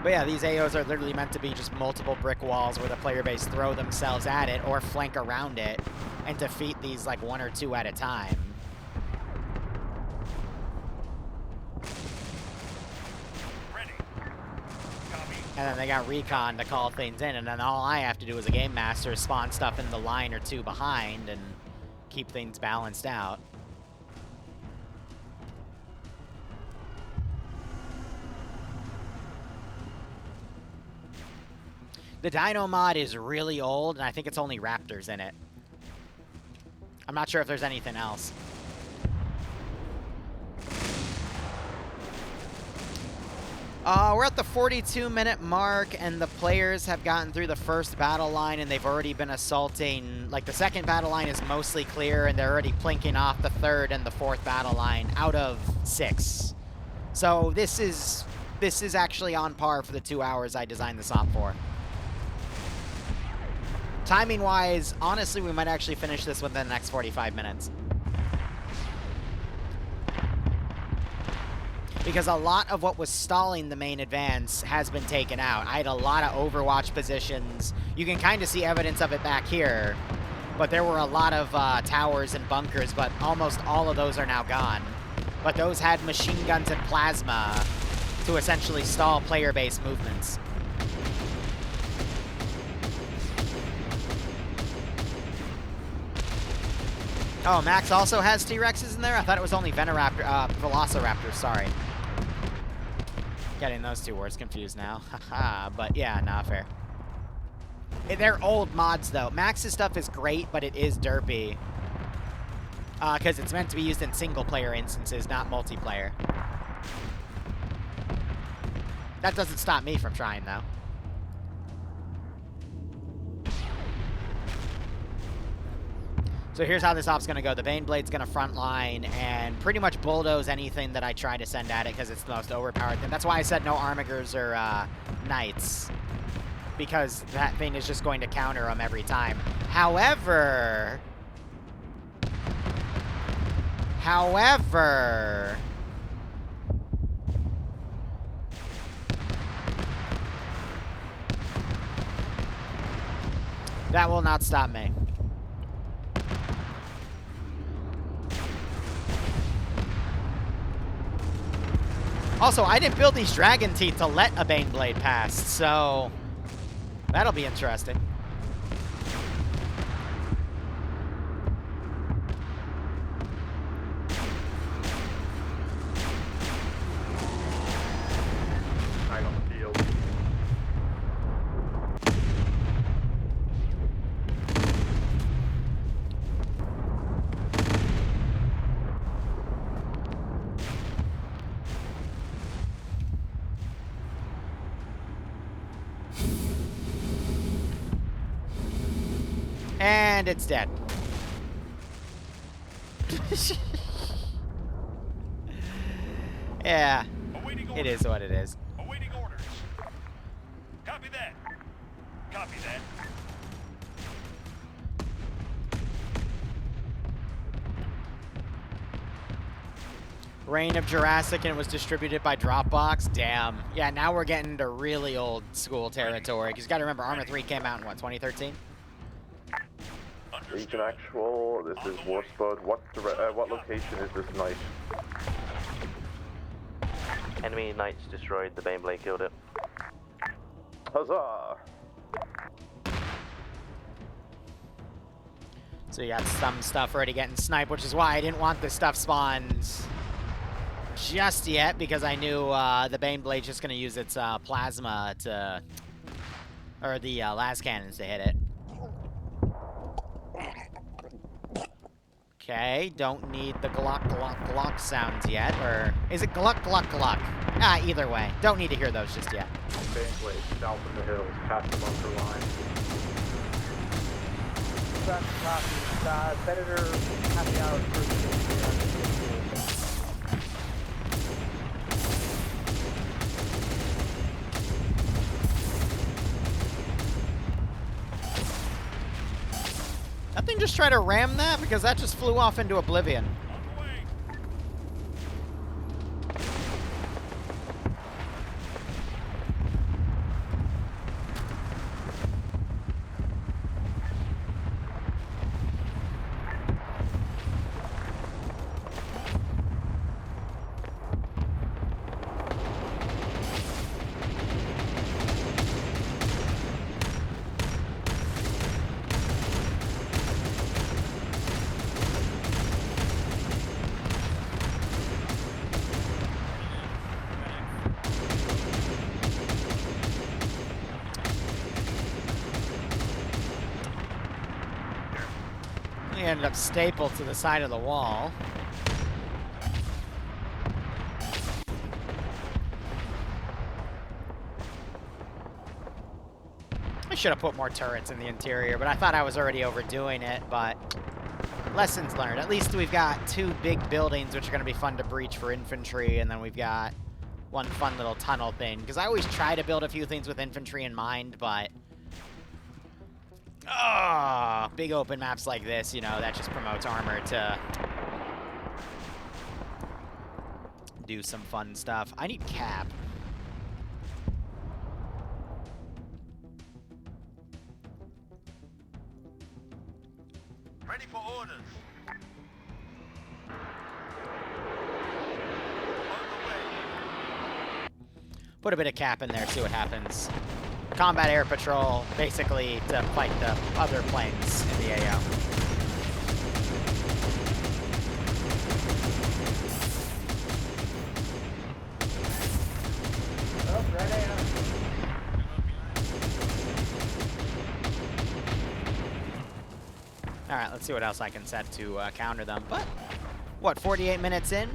But yeah, these AOs are literally meant to be just multiple brick walls where the player base throw themselves at it or flank around it and defeat these like 1 or 2 at a time. Ready. Copy. And then they got recon to call things in, and then all I have to do as a game master is spawn stuff in the line or 2 behind and keep things balanced out. The Dino mod is really old, and I think it's only Raptors in it. I'm not sure if there's anything else. We're at the 42-minute mark, and the players have gotten through the first battle line, and they've already been assaulting. Like, the second battle line is mostly clear, and they're already plinking off the third and the fourth battle line out of 6. So this is actually on par for the 2 hours I designed this op for. Timing-wise, honestly, we might actually finish this within the next 45 minutes. Because a lot of what was stalling the main advance has been taken out. I had a lot of Overwatch positions. You can kind of see evidence of it back here. But there were a lot of towers and bunkers, but almost all of those are now gone. But those had machine guns and plasma to essentially stall player-based movements. Oh, Max also has T-Rexes in there? I thought it was only Velociraptors, sorry. Getting those 2 words confused now. Haha, but yeah, nah, fair. They're old mods, though. Max's stuff is great, but it is derpy. Because it's meant to be used in single-player instances, not multiplayer. That doesn't stop me from trying, though. So here's how this op's gonna go. The Baneblade's gonna frontline and pretty much bulldoze anything that I try to send at it because it's the most overpowered thing. That's why I said no Armigers or Knights. Because that thing is just going to counter them every time. However... that will not stop me. Also, I didn't build these Dragon Teeth to let a Baneblade pass, so that'll be interesting. Right on the field. And it's dead. Yeah, it is what it is. Awaiting orders. Copy that. Copy that. Reign of Jurassic, and it was distributed by Dropbox. Damn. Yeah, now we're getting into really old school territory. Because you got to remember, Arma 3 came out in, what, 2013? Region actual, this is Warspud. What location is this knight? Enemy knights destroyed, the Baneblade killed it. Huzzah! So you got some stuff already getting sniped, which is why I didn't want this stuff spawned just yet, because I knew the Baneblade's just going to use its plasma to... or the las cannons to hit it. Okay, don't need the glock, glock, glock sounds yet, or is it gluck, gluck, gluck? Ah, either way. Don't need to hear those just yet. Baneblade, south of the hills, past the bunker line. Senator, happy hour for That thing just tried to ram that, because that just flew off into oblivion. He ended up stapled to the side of the wall. I should have put more turrets in the interior, but I thought I was already overdoing it, but lessons learned. At least we've got 2 big buildings, which are going to be fun to breach for infantry, and then we've got one fun little tunnel thing. Because I always try to build a few things with infantry in mind, but... oh, big open maps like this, you know, that just promotes armor to do some fun stuff. I need cap. Ready for orders. Put a bit of cap in there, see what happens. Combat air patrol, basically to fight the other planes in the AO. Oh, right AO. Alright, let's see what else I can set to counter them. But, what, 48 minutes in?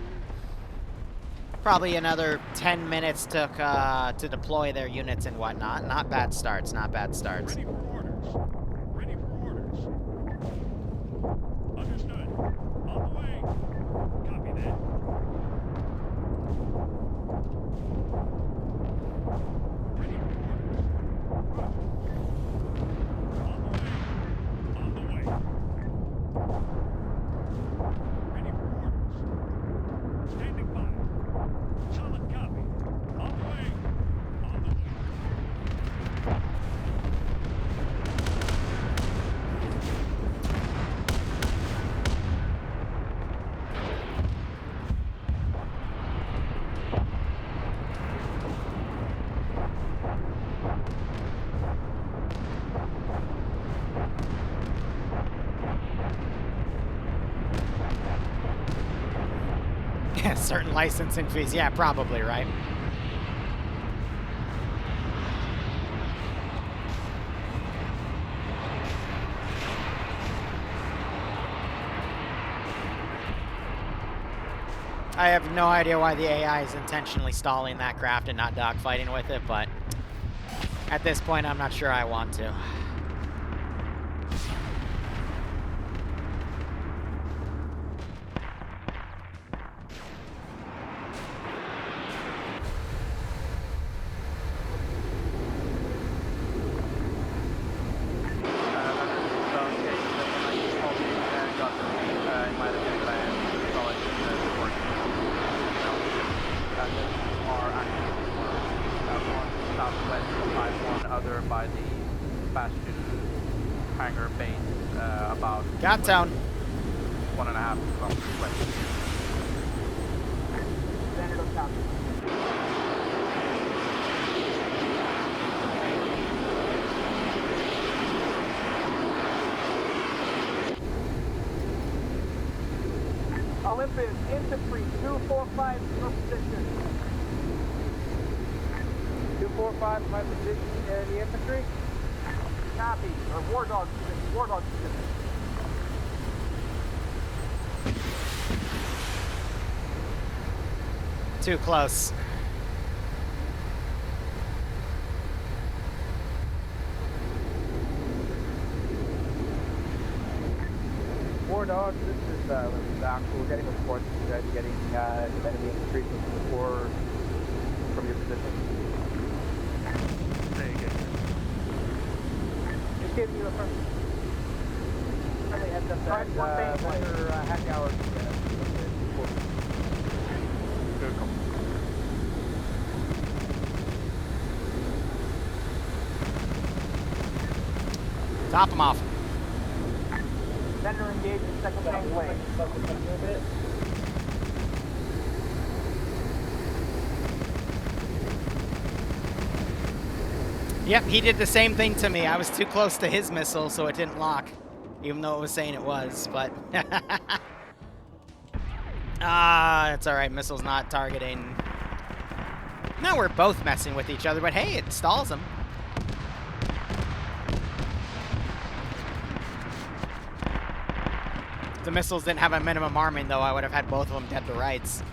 Probably another 10 minutes took to deploy their units and whatnot. Not bad starts, not bad starts. Ready for orders. Ready for orders. Certain licensing fees. Yeah, probably, right? I have no idea why the AI is intentionally stalling that craft and not dogfighting with it, but at this point, I'm not sure I want to. Got town. 1.5 kilometers west. Standard of town. Olympus, infantry, 245, your position. 245, my position in the infantry. Copy, or war dog position, war dog position. Too close. War Dog, this is Doc. We're getting reports that you guys are getting enemy infantry from your position. Say again. Just giving you a friendly heads up that after happy hours. Top him off. Center engaged in second tank lane. Yep, he did the same thing to me. I was too close to his missile, so it didn't lock. Even though it was saying it was, but... it's alright. Missile's not targeting... No, we're both messing with each other, but hey, it stalls him. If the missiles didn't have a minimum arming, though, I would have had both of them dead to rights.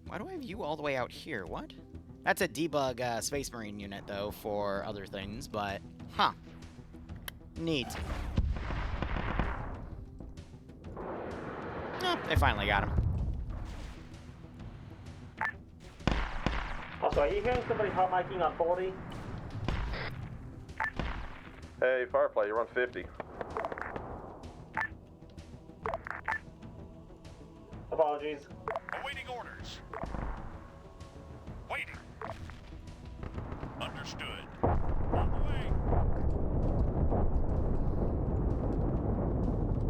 Why do I have you all the way out here? What? That's a debug Space Marine unit, though, for other things, but... Huh. Neat. Oh, they finally got him. Also, are you hearing somebody hot miking on 40? Hey, Firefly, you're on 50. Apologies. Awaiting orders. Waiting. Understood. On the way.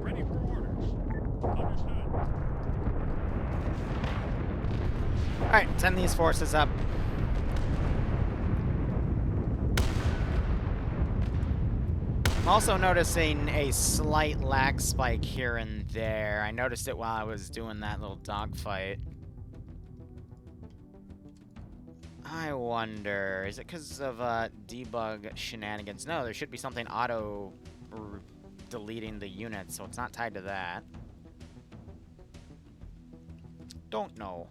Ready for orders. Understood. Alright, send these forces up. I'm also noticing a slight lag spike here and there. I noticed it while I was doing that little dogfight. I wonder, is it because of debug shenanigans? No, there should be something auto deleting the unit, so it's not tied to that. Don't know.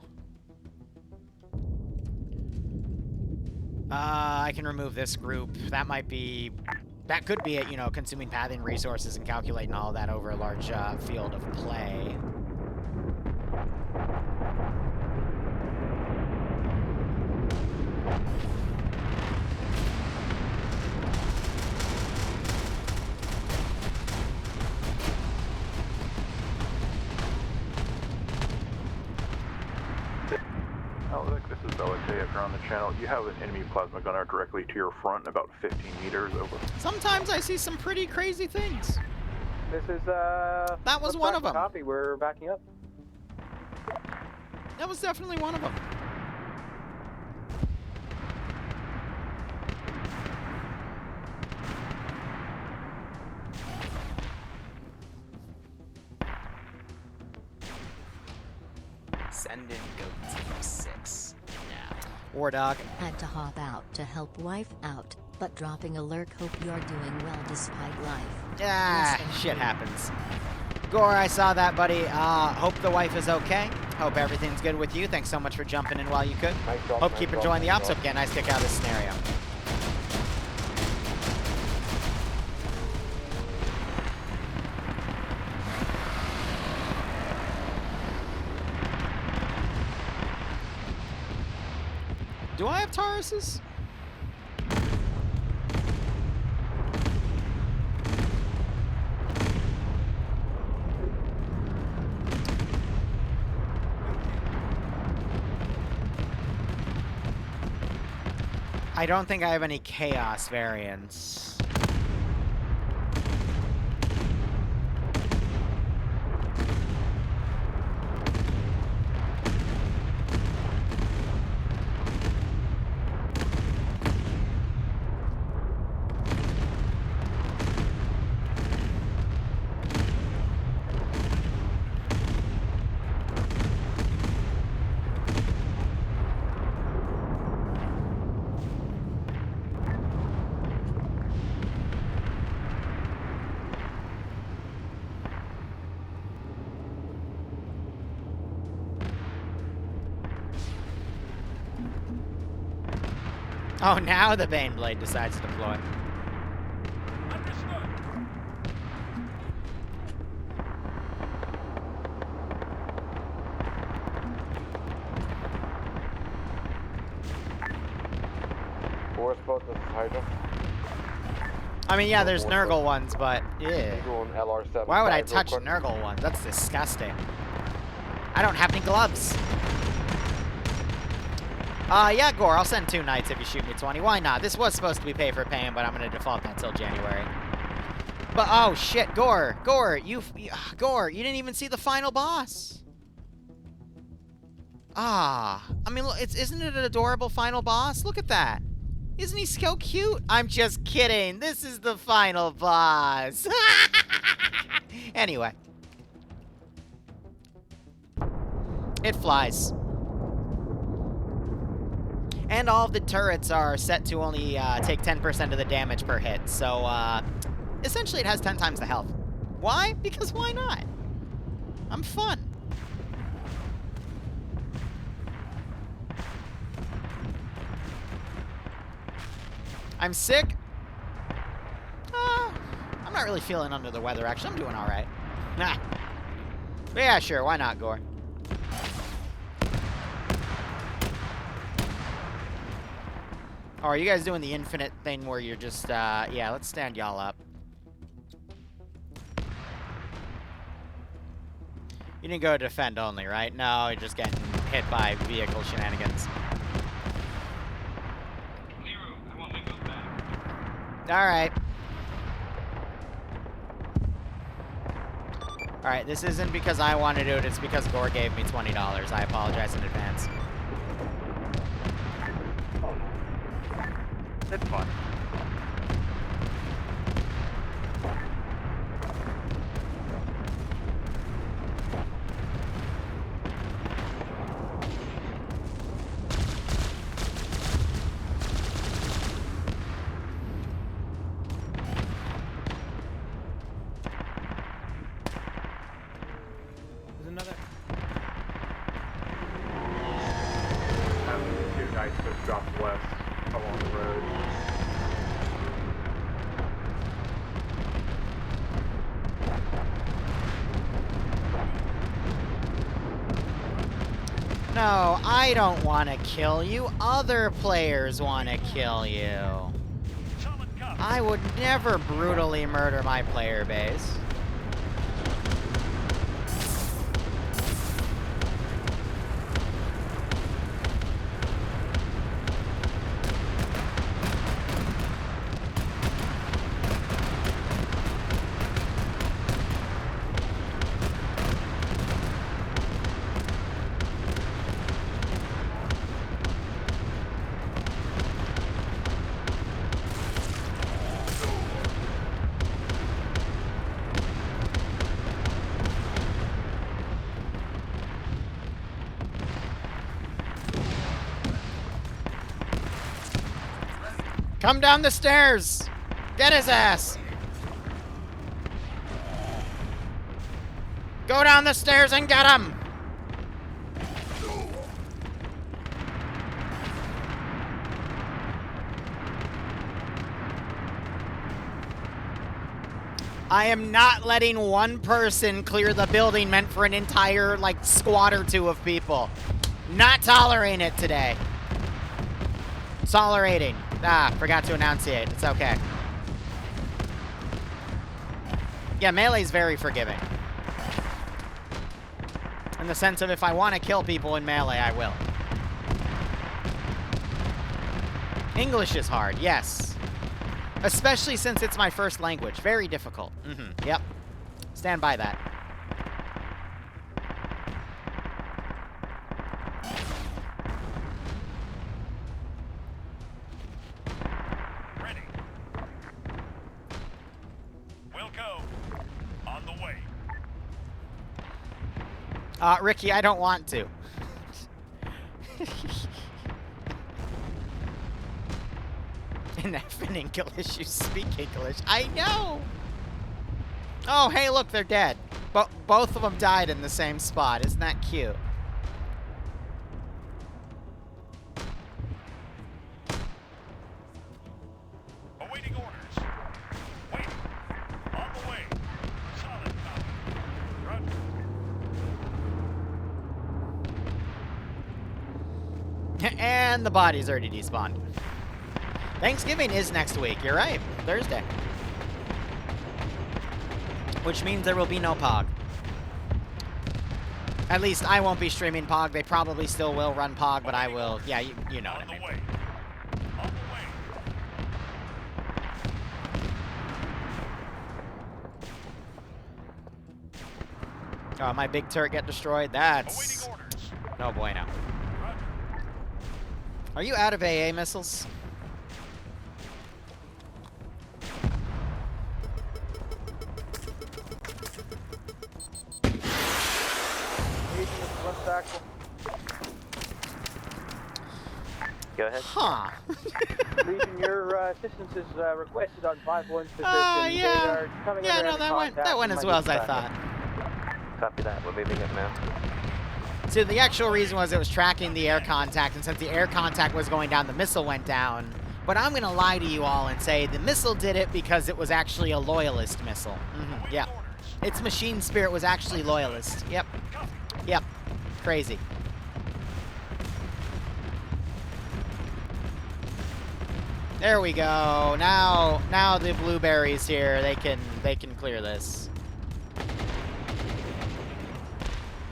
I can remove this group. That might be That could be it, you know, consuming pathing resources and calculating all that over a large field of play. Outlook, this is Bella J. If you're on the channel, you have an enemy plasma gunner directly to your front, about 15 meters over. Sometimes I see some pretty crazy things. This is, That was one of them. Copy, we're backing up. That was definitely one of them. Send in Goat Team 6. Yeah. War Dog. Had to hop out to help wife out, but dropping a lurk. Hope you're doing well despite life. Ah, shit happens. Gore, I saw that, buddy. Hope the wife is okay. Hope everything's good with you. Thanks so much for jumping in while you could. Hope keep enjoying the ops. Hope you get a nice kick out of this scenario. Do I have Tauruses? I don't think I have any Chaos variants. Oh, now the Baneblade decides to deploy. Force boat, this is Hydra. I mean, yeah, there's Nurgle ones, but yeah. Eagle and LR7. Why would I touch Nurgle ones? That's disgusting. I don't have any gloves. Yeah, Gore, I'll send 2 knights if you shoot me 20. Why not? This was supposed to be pay for paying, but I'm gonna default that till January. But oh shit, Gore, you didn't even see the final boss. I mean, look, isn't it an adorable final boss? Look at that. Isn't he so cute? I'm just kidding. This is the final boss. Anyway. It flies. And all of the turrets are set to only take 10% of the damage per hit. So, essentially it has 10 times the health. Why? Because why not? I'm fun. I'm sick. I'm not really feeling under the weather, actually. I'm doing all right. Nah. But yeah, sure. Why not, Gore? Oh, are you guys doing the infinite thing where you're just, yeah, let's stand y'all up. You didn't go defend only, right? No, you're just getting hit by vehicle shenanigans. Liru, I want my goat back. Alright. Alright, this isn't because I want to do it, it's because Gore gave me $20. I apologize in advance. It's fine. There's another. Two knights just dropped west along the road. no, I don't want to kill you. Other players want to kill you. I would never brutally murder my player base. Come down the stairs! Get his ass! Go down the stairs and get him! I am not letting one person clear the building meant for an entire, like, squad or two of people. Not tolerating it today. Tolerating. Ah, forgot to enunciate. It's okay. Yeah, melee's very forgiving. In the sense of if I want to kill people in melee, I will. English is hard, yes. Especially since it's my first language. Very difficult. Yep. Stand by that. Ricky, I don't want to. In English, you speak English. I know! Oh, hey, look, they're dead. Both of them died in the same spot. Isn't that cute? Awaiting orders. Waiting. On the way. Solid copy. Roger. And the body's already despawned. Thanksgiving is next week. You're right. Thursday. Which means there will be no POG. At least I won't be streaming POG. They probably still will run POG, but I will. Yeah, you know what I mean. Oh, my big turret get destroyed? That's no bueno. Are you out of AA missiles? Go ahead. Huh. Legion, your assistance is requested on 5-1 position. Yeah. They are coming Yeah, under no, heavy that contact. went as well as I thought. Copy that. We're moving it now. So the actual reason was it was tracking the air contact, and since the air contact was going down, the missile went down. But I'm going to lie to you all and say the missile did it because it was actually a loyalist missile. Yeah. Its machine spirit was actually loyalist. Yep. Yep. Crazy. There we go. Now the blueberries here, they can clear this.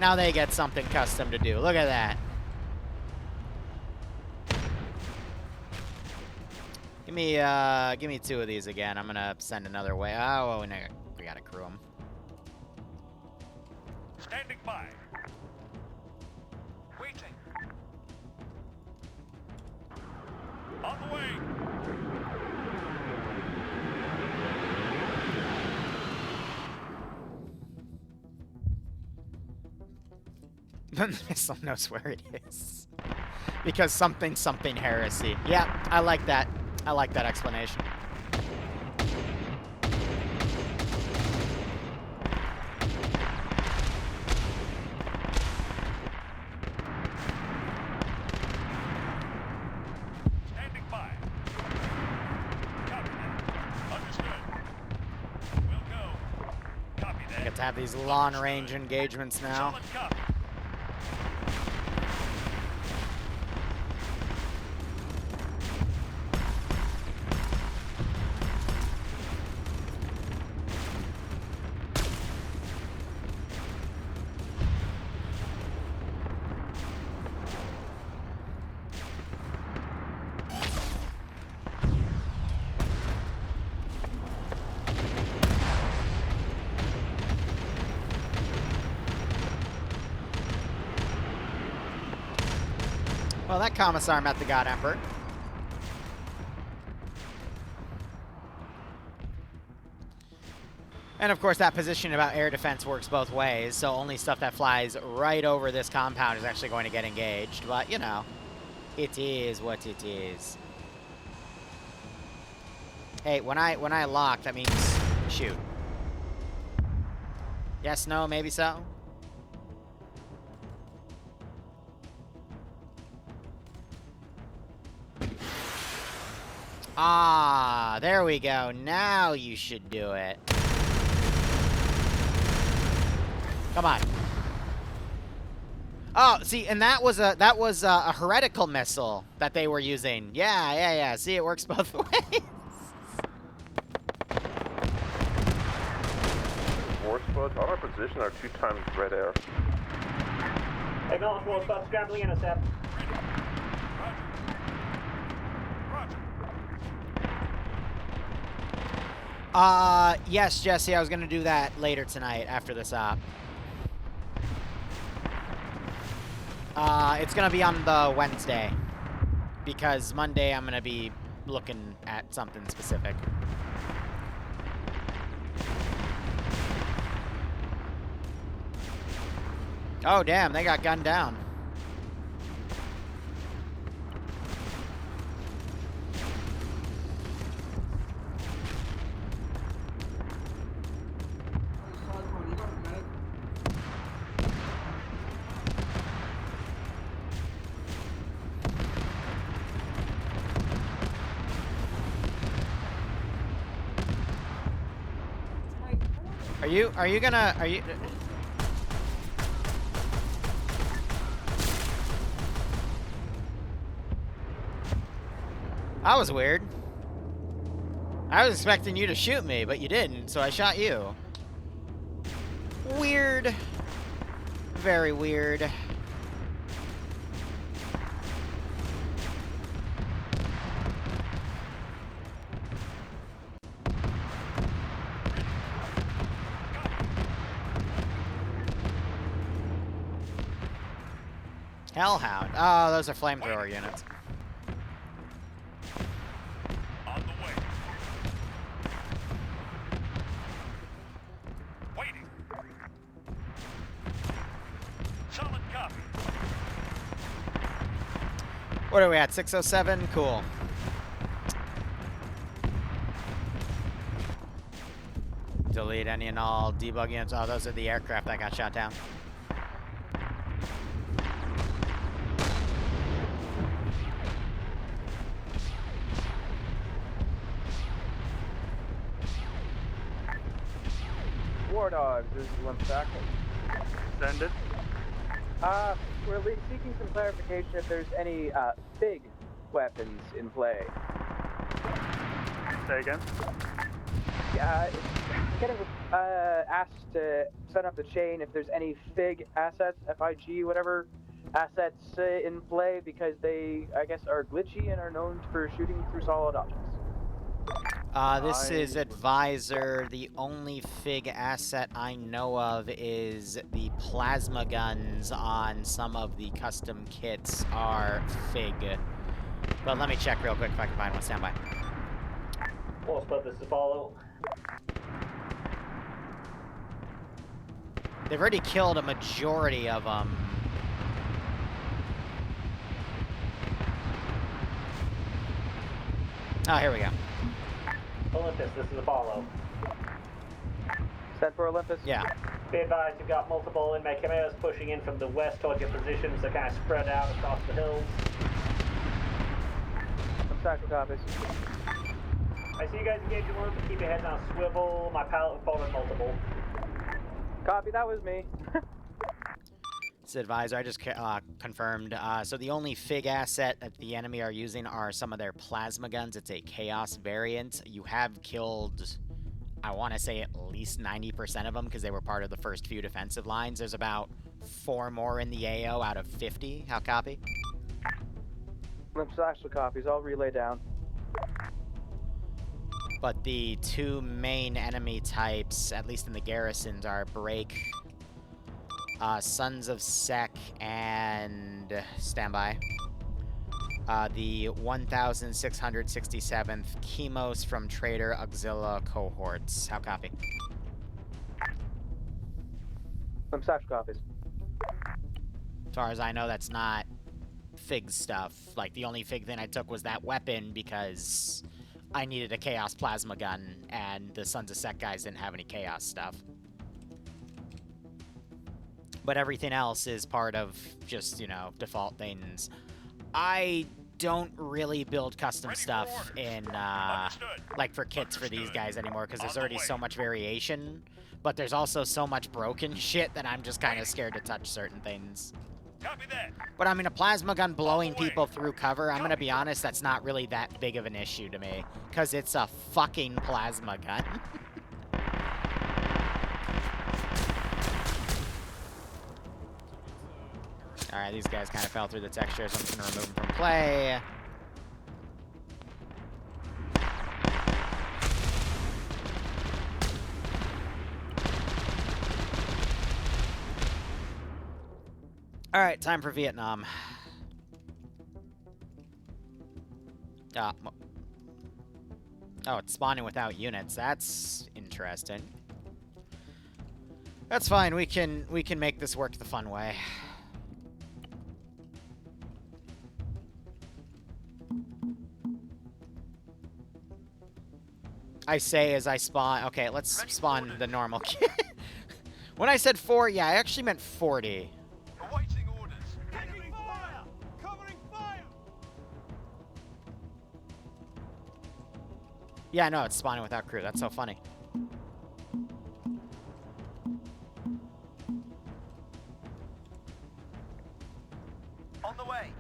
Now they get something custom to do. Look at that. Give me 2 of these again. I'm gonna send another way. Oh, no, we gotta crew them. Standing by. Waiting. On the way. The missile knows where it is. Because something heresy. Yeah, I like that. I like that explanation. Standing by. Copy that. Understood. We'll go. Copy that. I get to have these long-range engagements now. Solid copy. Well, that commissar met the God Emperor. And of course, that position about air defense works both ways, so only stuff that flies right over this compound is actually going to get engaged. But, you know, it is what it is. Hey, when I lock, that means shoot. Yes, no, maybe so? Ah, there we go. Now you should do it. Come on. Oh, see, and that was a heretical missile that they were using. Yeah. See, it works both ways. War spot on our position are 2 times red air. Acknowledge war spot, scrambling intercept. Yes, Jesse, I was gonna do that later tonight after this op. It's gonna be on the Wednesday, because Monday I'm gonna be looking at something specific. Oh, damn, they got gunned down. Are you gonna, That was weird. I was expecting you to shoot me, but you didn't, so I shot you. Weird. Very weird. Hellhound. Oh, those are flamethrower units. On the way. Waiting. Solid copy. What are we at? 607? Cool. Delete any and all debug units. Oh, those are the aircraft that got shot down. War dogs, this is Limp Send it. We're seeking some clarification if there's any big weapons in play. Say again. Getting asked to set up the chain if there's any FIG assets, FIG, whatever assets in play, because they, I guess, are glitchy and are known for shooting through solid objects. This is Advisor. The only FIG asset I know of is the plasma guns on some of the custom kits are FIG. But let me check real quick if I can find one. Stand by. War spot, this is Apollo. They've already killed a majority of them. Oh, here we go. Olympus, this is Apollo. Send for Olympus? Yeah. Be advised, you've got multiple inmate cameras pushing in from the west towards your positions. They're kind of spread out across the hills. Second copies. I see you guys engaging one, but keep your heads on a swivel. My pilot reported multiple. Copy, that was me. It's Advisor. I just confirmed. So the only FIG asset that the enemy are using are some of their plasma guns. It's a Chaos variant. You have killed, I want to say, at least 90% of them because they were part of the first few defensive lines. There's about 4 more in the AO out of 50. How copy? Actual copies. I'll relay down. But the 2 main enemy types, at least in the garrisons, are Break, Sons of Sek, and Standby. The 1,667th Chemos from Trader Auxilia cohorts. How copy? Some such copies. As far as I know, that's not Fig stuff. Like, the only Fig thing I took was that weapon because I needed a Chaos Plasma gun, and the Sons of Set guys didn't have any Chaos stuff. But everything else is part of just, you know, default things. I don't really build custom stuff in, like, for kits for these guys anymore, because there's already so much variation, but there's also so much broken shit that I'm just kind of scared to touch certain things. Copy that. But I mean, a plasma gun blowing people through cover, I'm gonna be honest, that's not really that big of an issue to me, because it's a fucking plasma gun. Alright, these guys kind of fell through the textures. I'm just gonna remove them from play. Alright, time for Vietnam. Oh, it's spawning without units. That's interesting. That's fine. We can make this work the fun way. I say as I spawn... Okay, let's spawn the normal kid. When I said 4, yeah, I actually meant 40. Awaiting orders. Taking fire! Covering fire! Yeah, no, it's spawning without crew. That's so funny. On the way.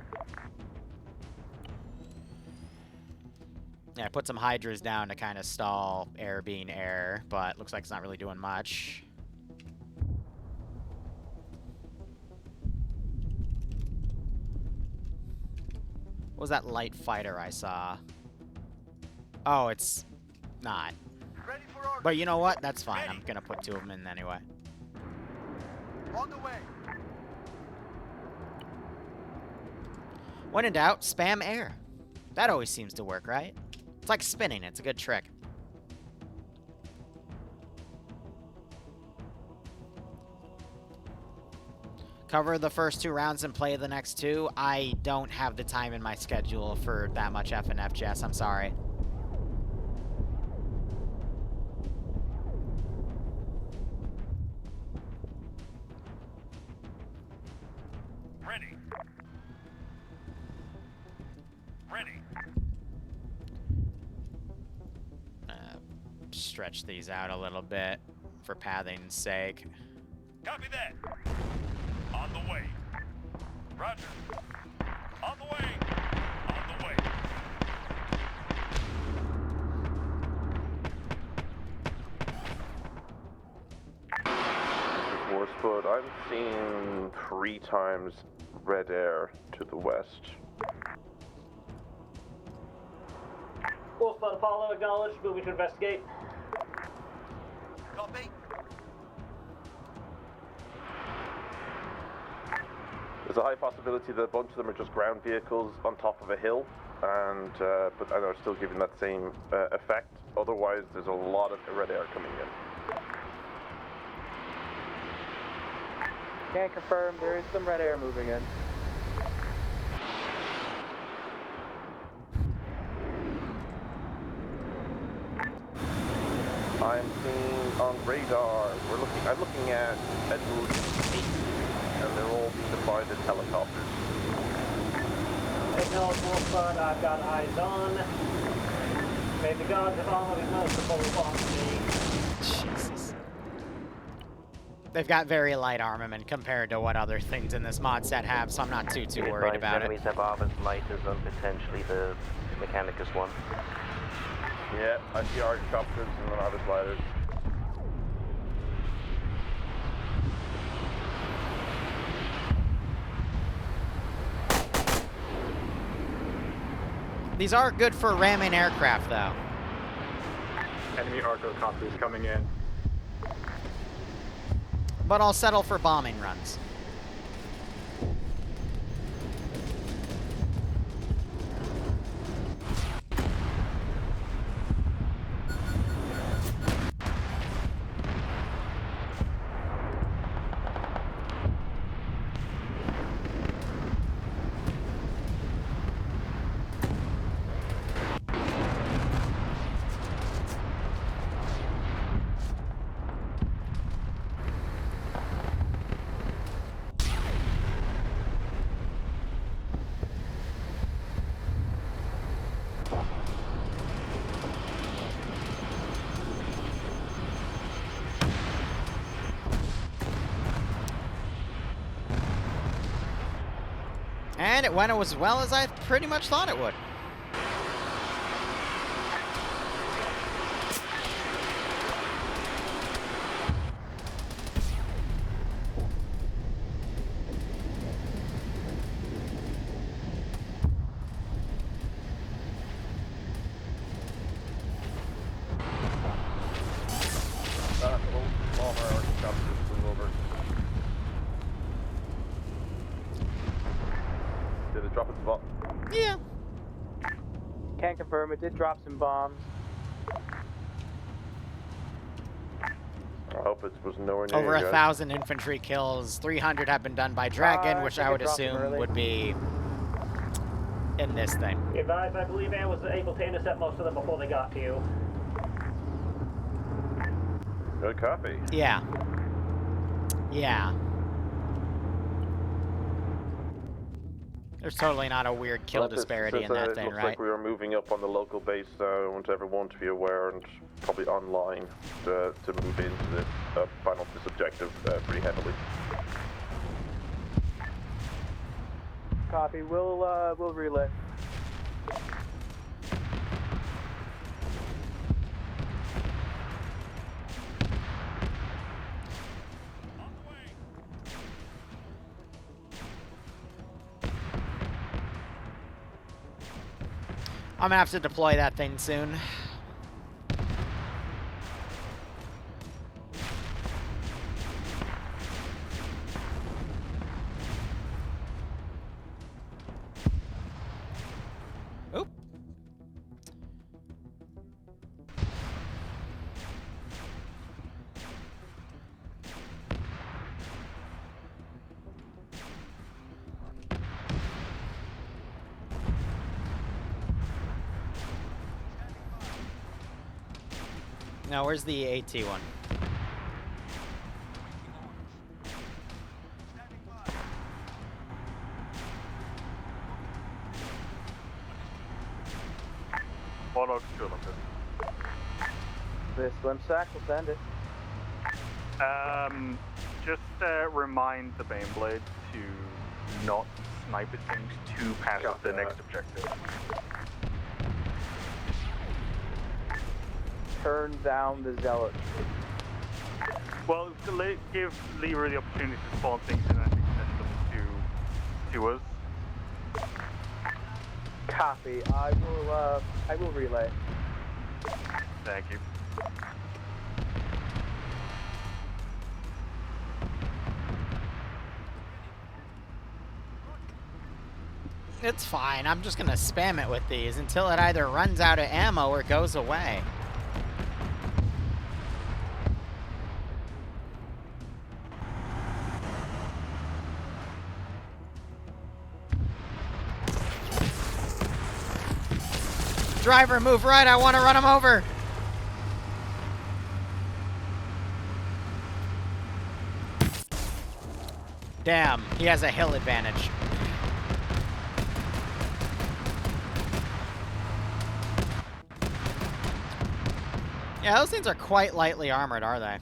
Yeah, I put some Hydras down to kind of stall air being air, but looks like it's not really doing much. What was that light fighter I saw? Oh, it's not. But you know what? That's fine. I'm gonna put 2 of them in anyway. On the way. When in doubt, spam air. That always seems to work, right? It's like spinning. It's a good trick. Cover the first 2 rounds and play the next 2. I don't have the time in my schedule for that much FNF, Jess. I'm sorry. Ready. Ready. Stretch these out a little bit for pathing's sake. Copy that. On the way. Roger. On the way. On the way. Force, but I'm seeing 3 times red air to the west. Wolf on Apollo, acknowledged. Moving to investigate. Copy. There's a high possibility that a bunch of them are just ground vehicles on top of a hill, and but are still giving that same effect. Otherwise, there's a lot of red air coming in. Can confirm there is some red air moving in. I'm seeing on radar. I'm looking at least 8, and they're all being defined as helicopters. Acknowledged, Wolfbud. I've got eyes on. May the gods of all be merciful upon me. Jesus. They've got very light armament compared to what other things in this mod set have, so I'm not too worried about it. Enemies have armors lighter than potentially the Mechanicus one. Yeah, I see Arc Chopters and then Harvest Lighters. These are good for ramming aircraft, though. Enemy Arco copters coming in. But I'll settle for bombing runs. And it went as well as I pretty much thought it would. Did it drop its bomb? Yeah. Can't confirm. It did drop some bombs. I hope it was nowhere near Over you guys. 1,000 infantry kills. 300 have been done by Dragon, which I would assume would be in this thing. Advise, I believe I was able to intercept most of them before they got to you. Good copy. Yeah. Yeah. There's totally not a weird kill disparity in that thing, looks right? like we are moving up on the local base now. I want everyone to be aware and probably online to move into this final this objective pretty heavily. Copy. We'll relay. I'm gonna have to deploy that thing soon. Oop. Now, where's the AT one? Warlord's still up there. The Slim Sack will send it. Just remind the Baneblade to not snipe at things too past the next objective. Turn down the Zealot. Well, to give Liru the opportunity to spawn things and actually send them to us. Copy. I will relay. Thank you. It's fine. I'm just gonna spam it with these until it either runs out of ammo or goes away. Driver, move right. I want to run him over. Damn, he has a hill advantage. Yeah, those things are quite lightly armored, are they?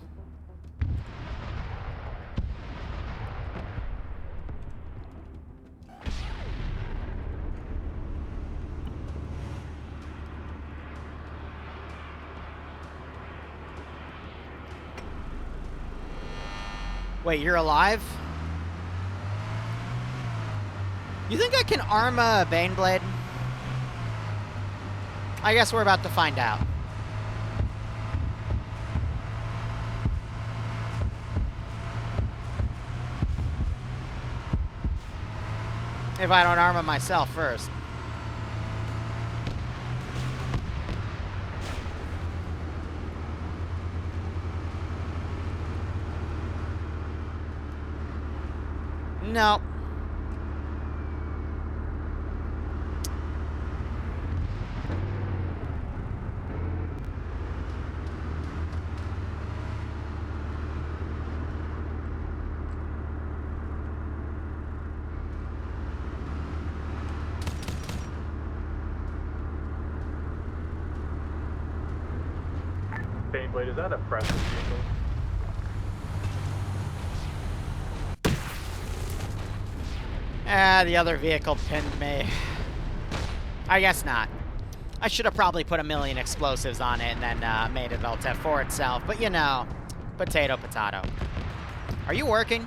Wait, you're alive? You think I can arm a Baneblade? I guess we're about to find out. If I don't arm him myself first. No. Baneblade, is that a presence vehicle? Ah, the other vehicle pinned me. I guess not. I should have probably put 1,000,000 explosives on it and then made it Veltet for itself. But you know, potato, potato. Are you working?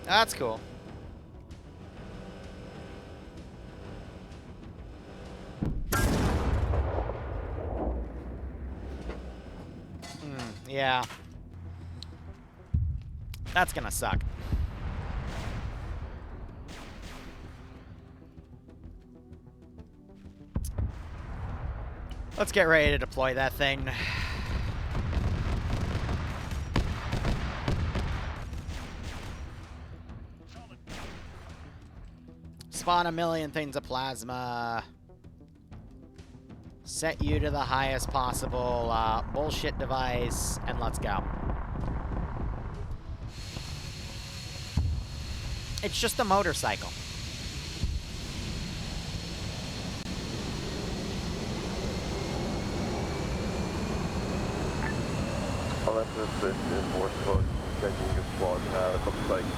That's cool. Yeah. That's gonna suck. Let's get ready to deploy that thing. Spawn 1,000,000 things of plasma. Set you to the highest possible bullshit device, and let's go. It's just a motorcycle. Well, that's the more squad checking your squad. It looks like you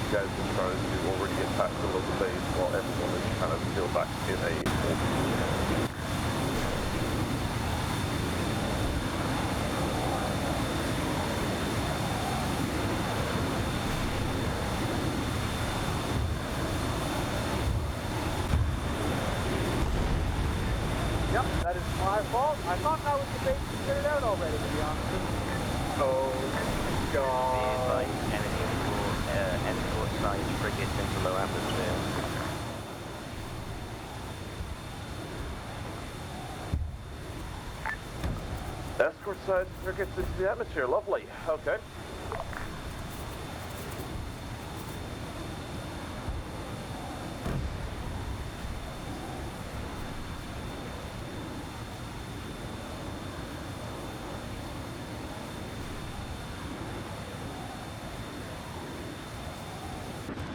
guys are trying to already attack the local base while everyone is kind of still back in a Yep, that is my fault. I thought that was the base we figured out already, to be honest with you. Oh, God. Escort-sized frigates into low atmosphere. escort-sized frigates into the atmosphere. Lovely. Okay.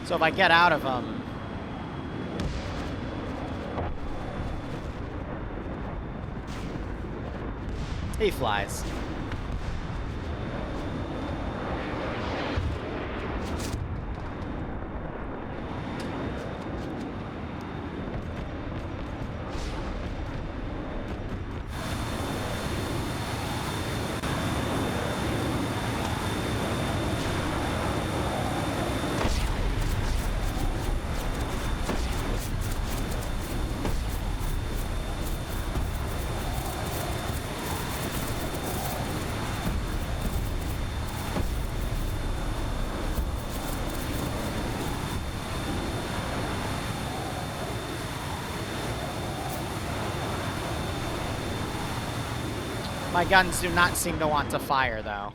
So if I get out of them... He flies. My guns do not seem to want to fire, though.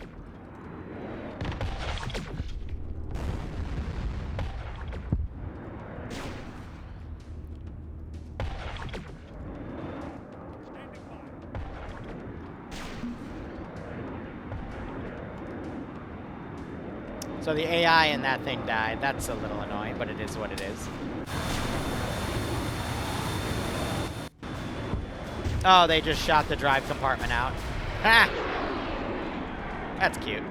So the AI in that thing died. That's a little annoying, but it is what it is. Oh, they just shot the drive compartment out. Ha! That's cute.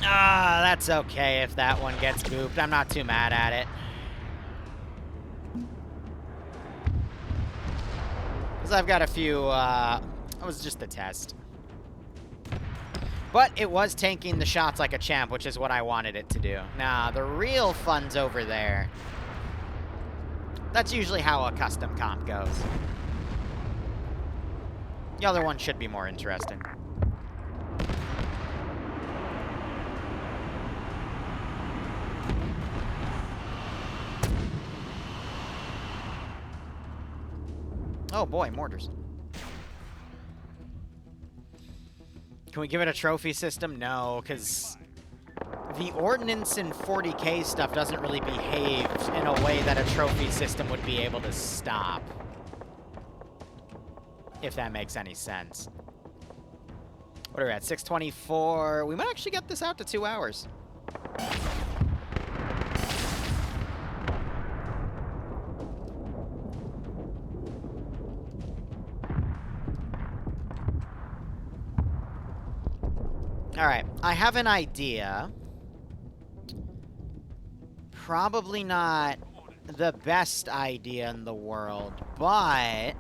Ah, that's okay if that one gets booped. I'm not too mad at it. Because I've got a few, it was just a test. But it was tanking the shots like a champ, which is what I wanted it to do. Nah, the real fun's over there. That's usually how a custom comp goes. The other one should be more interesting. Oh boy, mortars. Can we give it a trophy system? No, because the ordnance and 40k stuff doesn't really behave in a way that a trophy system would be able to stop. If that makes any sense. What are we at? 624. We might actually get this out to 2 hours. Alright, I have an idea. Probably not the best idea in the world, but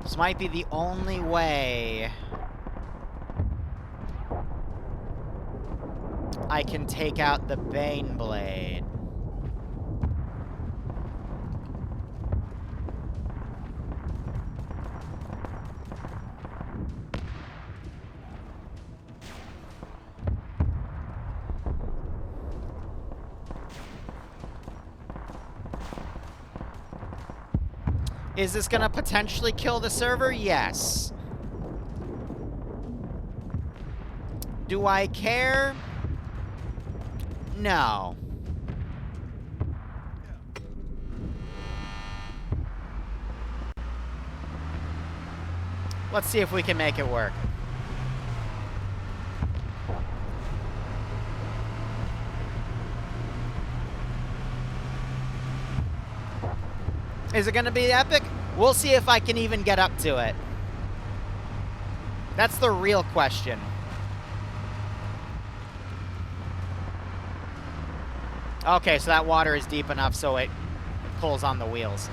this might be the only way I can take out the Bane Blade. Is this gonna potentially kill the server? Yes. Do I care? No. Let's see if we can make it work. Is it gonna be epic? We'll see if I can even get up to it. That's the real question. Okay, so that water is deep enough so it pulls on the wheels.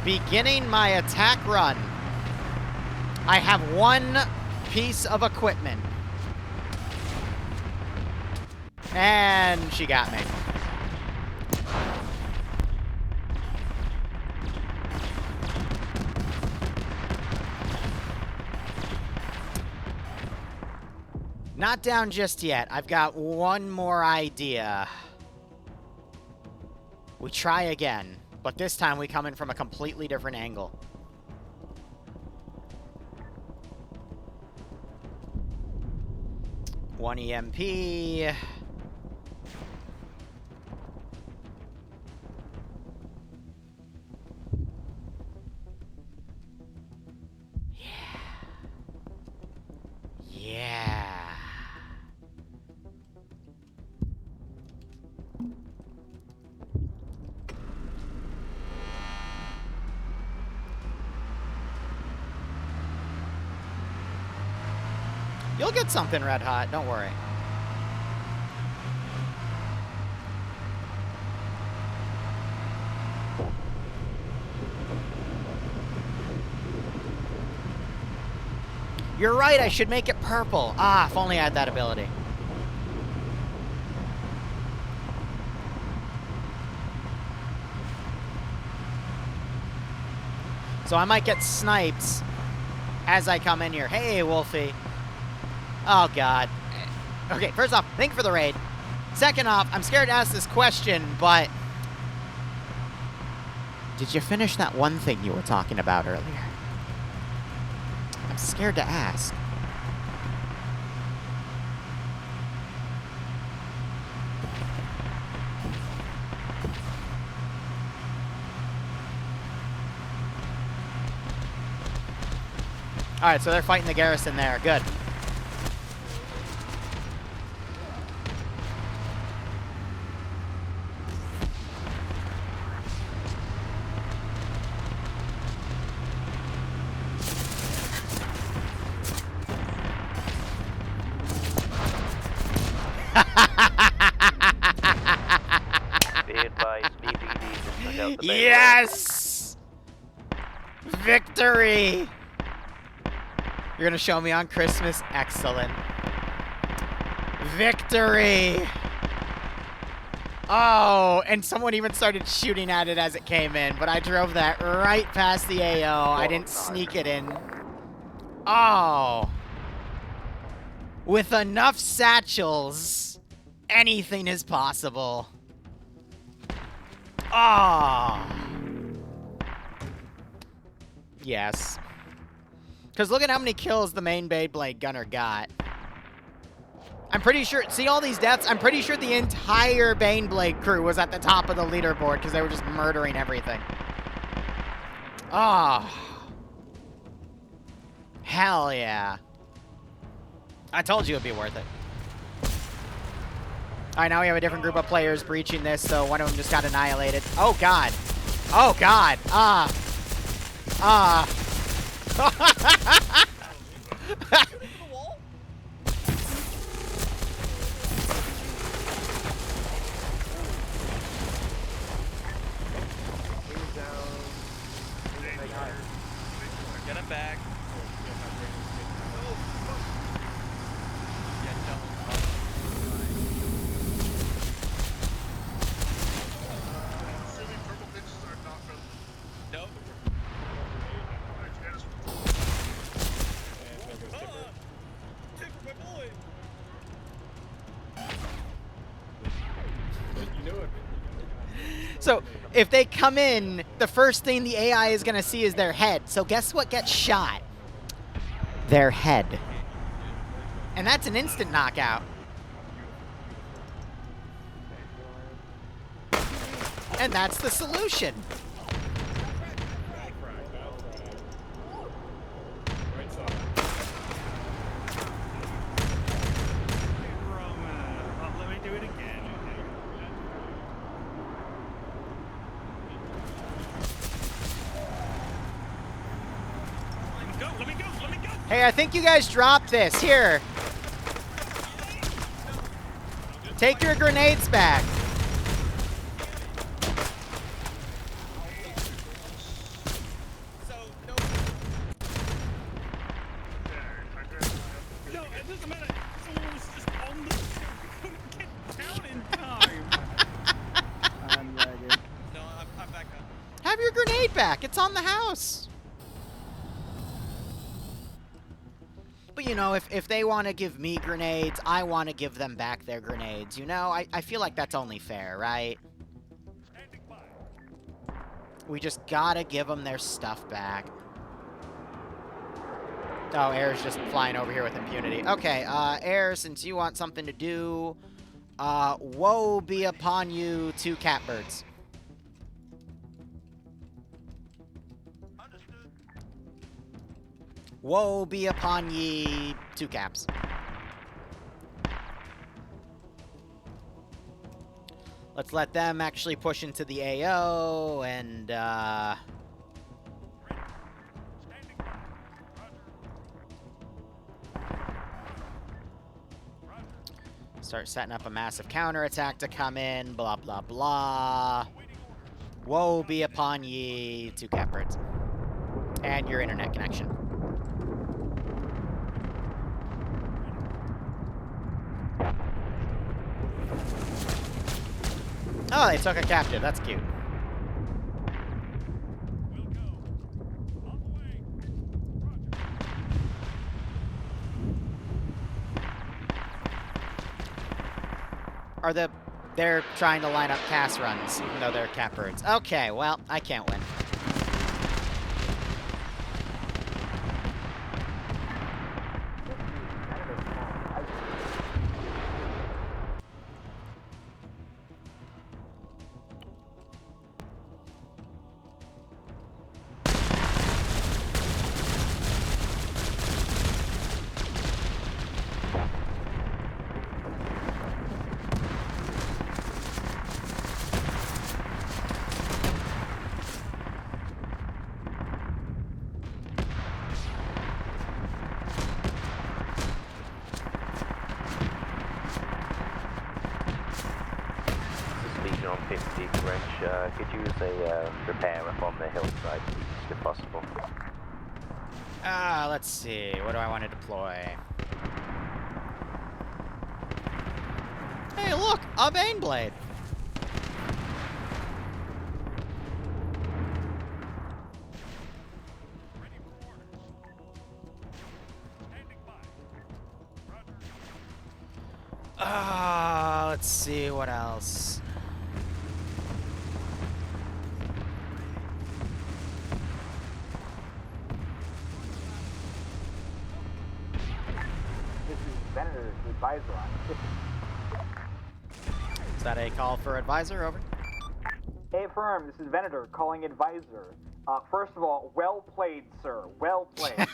Beginning my attack run. I have one piece of equipment. And she got me. Not down just yet. I've got one more idea. We try again. But this time we come in from a completely different angle. One EMP. Yeah. Yeah. You'll get something red hot, don't worry. You're right, I should make it purple. Ah, if only I had that ability. So I might get sniped as I come in here. Hey, Wolfie. Oh, God. Okay, first off, thank you for the raid. Second off, I'm scared to ask this question, but did you finish that one thing you were talking about earlier? I'm scared to ask. All right, so they're fighting the garrison there. Good. Yes! Victory! You're gonna show me on Christmas? Excellent. Victory! Oh, and someone even started shooting at it as it came in, but I drove that right past the AO. I didn't sneak it in. Oh. With enough satchels, anything is possible. Ah. Oh. Yes. Because look at how many kills the main Beyblade gunner got. I'm pretty sure, see all these deaths? I'm pretty sure the entire Baneblade crew was at the top of the leaderboard because they were just murdering everything. Oh. Hell yeah. I told you it'd be worth it. Alright, now we have a different group of players breaching this, so one of them just got annihilated. Oh, God. Oh, God. Get him back. Nope. So, if they come in, the first thing the AI is going to see is their head. So guess what gets shot? Their head. And that's an instant knockout. And that's the solution. Let me do it again. Let me go. Hey, I think you guys dropped this. Here. Take your grenades back. No, it doesn't matter. Someone was just on the... couldn't get down in time. I'm lagging. No, I'm back up. Have your grenade back. It's on the house. But, you know, if they want to give me grenades, I want to give them back their grenades. You know, I feel like that's only fair, right? We just gotta give them their stuff back. Oh, Air's just flying over here with impunity. Okay, Air, since you want something to do, woe be upon you, 2 catbirds. Woe be upon ye, 2 caps. Let's let them actually push into the AO and, start setting up a massive counterattack to come in, blah, blah, blah. Woe be upon ye, 2 catbirds. And your internet connection. Oh, they took a captive. That's cute. They're trying to line up cast runs, even though they're catbirds. Okay, well, I can't win. On 50 French, could you use a repair up on the hillside, if possible? Let's see. What do I want to deploy? Hey, look! A Baneblade! Let's see what else. the advisor on it. Is that a call for advisor? Over. Hey, firm, this is Venator calling advisor. First of all, well played, sir. Well played.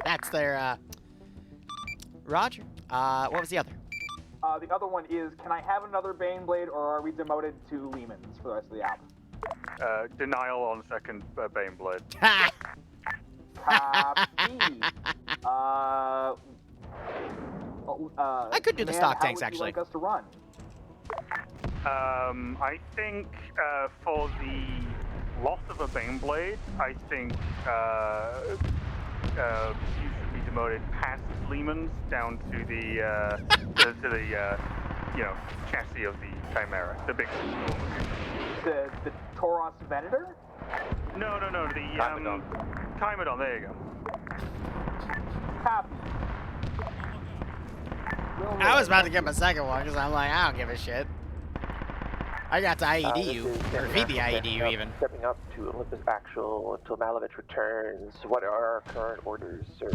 That's their, Roger. What was the other? The other one is, can I have another Baneblade, or are we demoted to Lehman's for the rest of the album? Denial on second Baneblade. Copy. I could do the stock tanks, how would you actually. like us to run? I think for the loss of a Baneblade, I think you should be demoted past Lehman's down to the to the chassis of the Chimera, the big one. The Tauros Venator? No, the Chimadon, there you go. Copy. I was about to get my second one because I'm like, I don't give a shit. I got to IED you, or feed the IED you even. Stepping up to Olympus Actual until Malovich returns. What are our current orders, sir?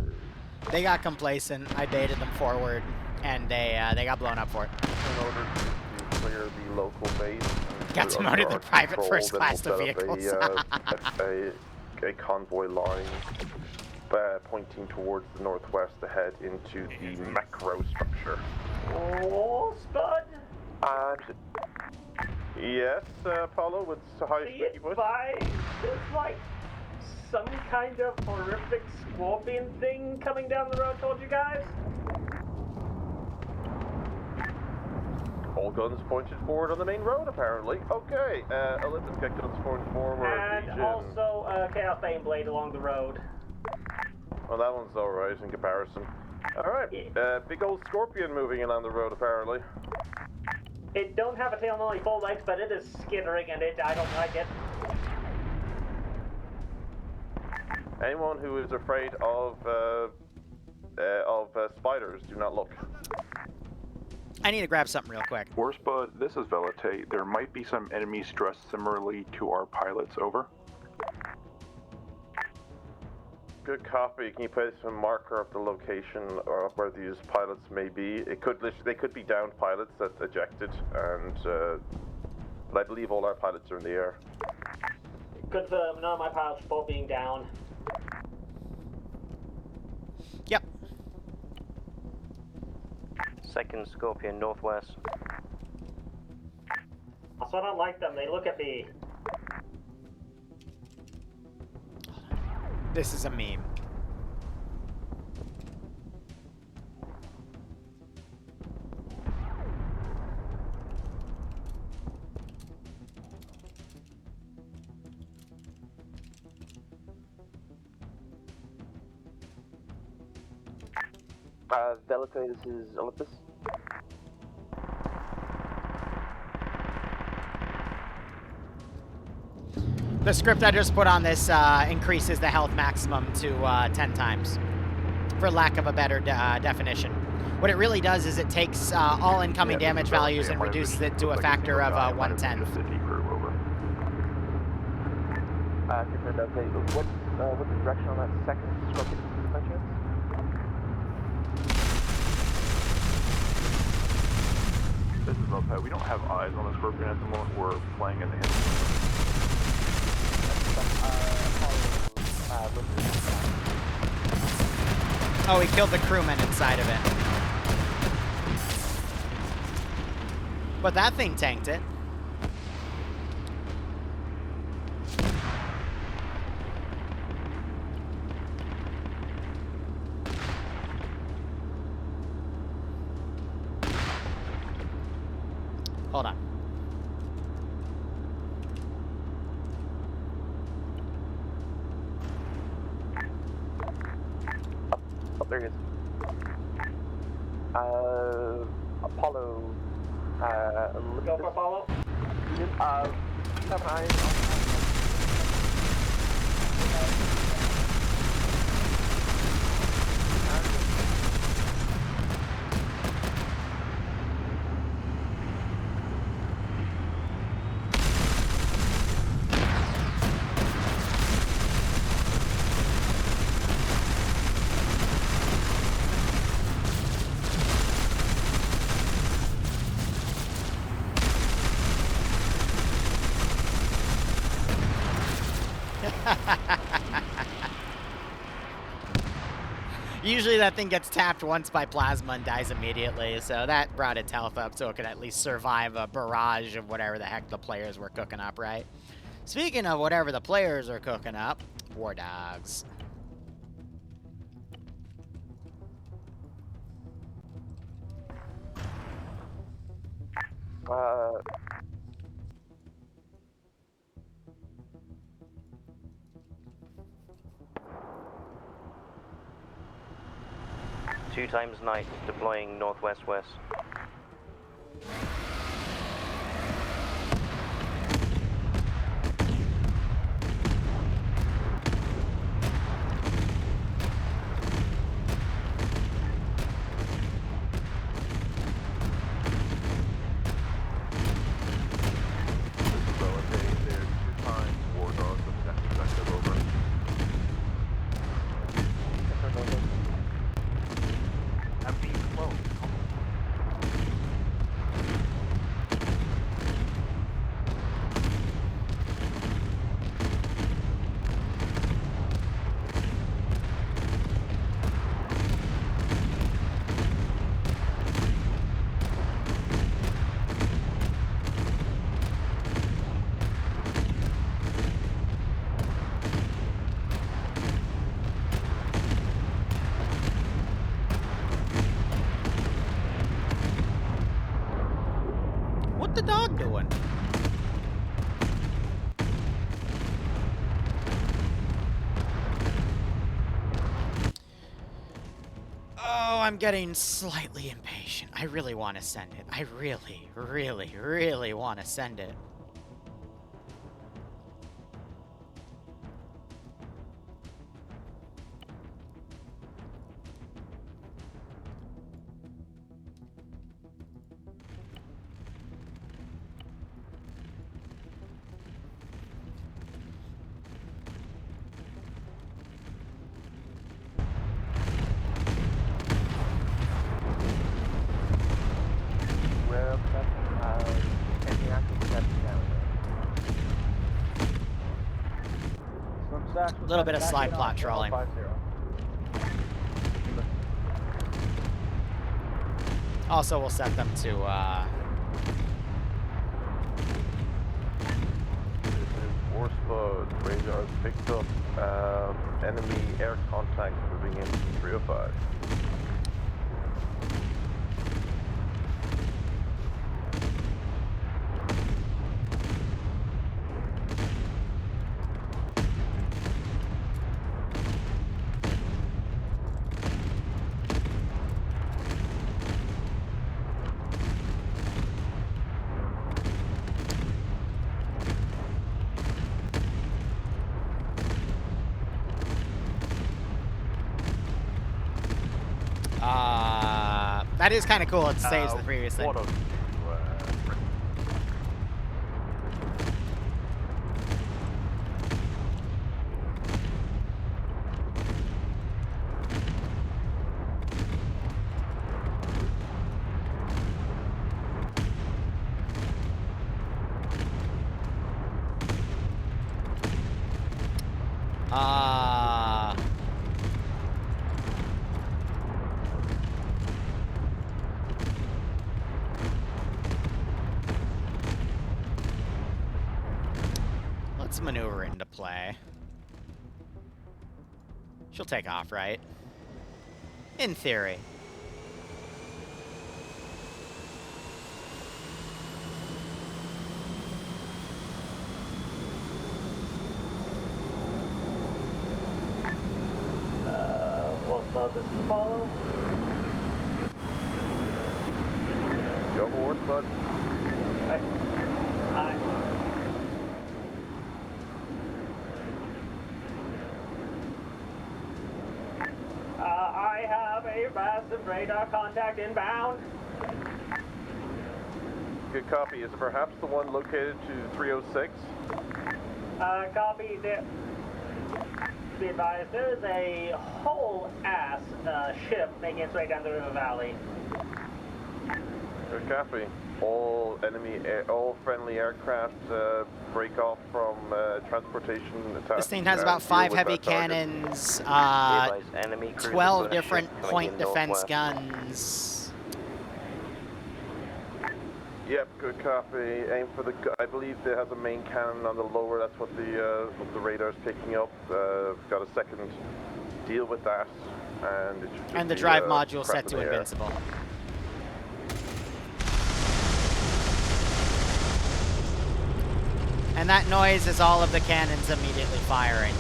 They got complacent. I baited them forward, and they got blown up for it. In order to clear the local base. Got demoted to private first class to vehicles. A convoy line pointing towards the northwest to head into the macro structure. Oh, Spud! Yes, Apollo, with high speedy voice. There's like some kind of horrific scorpion thing coming down the road towards you guys. All guns pointed forward on the main road, apparently. Okay, Olympus, get guns pointed forward. And Legion. also Chaos Baneblade along the road. Well, that one's alright in comparison. Alright, big old scorpion moving in on the road, apparently. It don't have a tail and only 4 legs, but it is skittering and I don't like it. Anyone who is afraid of spiders, do not look. I need to grab something real quick. Horsebud, this is Velite. There might be some enemies dressed similarly to our pilots, over. Good copy. Can you place a marker of the location of where these pilots may be? They could be downed pilots that ejected, and but I believe all our pilots are in the air. Confirm, none of my pilots report being down. Yep. Second Scorpion northwest. Also, I don't like them. They look at me. This is a meme. Velite, this is Olympus. The script I just put on this increases the health maximum to 10 times, for lack of a better definition. What it really does is it takes all incoming damage values and reduces it to a factor of 1/10. What's the direction on that second Scorpion by chance? This is Velite. We don't have eyes on the Scorpion at the moment. We're playing in the hit. Oh, he killed the crewman inside of it. But that thing tanked it. Hold on. Oh, there he is. Apollo. Go for Apollo. Have an eye Usually that thing gets tapped once by plasma and dies immediately, so that brought its health up so it could at least survive a barrage of whatever the heck the players were cooking up, right? Speaking of whatever the players are cooking up, War Dogs. Two times night, deploying northwest-west. What the dog doing? Oh, I'm getting slightly impatient. I really want to send it. I really, really, really want to send it. A little bit of slide plot trolling. Also, we'll set them to, This is Warspod. Radars picked up enemy air contact moving in from 305. that is kind of cool. It saves the previous thing. Let's maneuver into play. She'll take off, right? In theory. This is Apollo. Go forward, bud. Hi. I have a massive radar contact inbound. Good copy. Is it perhaps the one located to 306? Copy. Be advised, there's a whole-ass ship making its way down the river valley. Good copy. all friendly aircraft break off from transportation. This thing has about 5 heavy cannons, 12 different point defense guns. Yep, good copy. Aim for the. I believe it has a main cannon on the lower. That's what the radar's picking up. Got a second. Deal with that, and it should. And the drive module set to invincible. And that noise is all of the cannons immediately firing.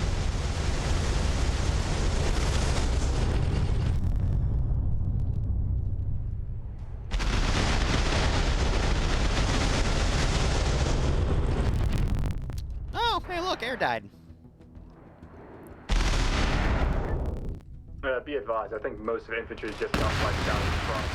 Oh, hey look, air died. Be advised, I think most of the infantry is just not like down in front.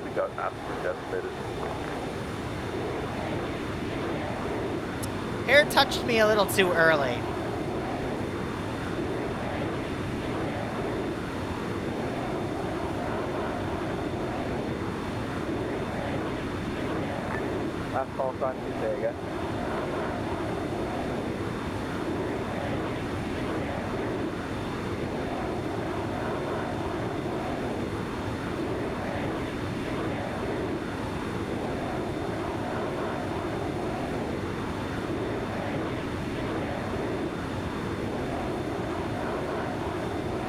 We got absolutely decimated. Air touched me a little too early. Last call sign Tuesday again.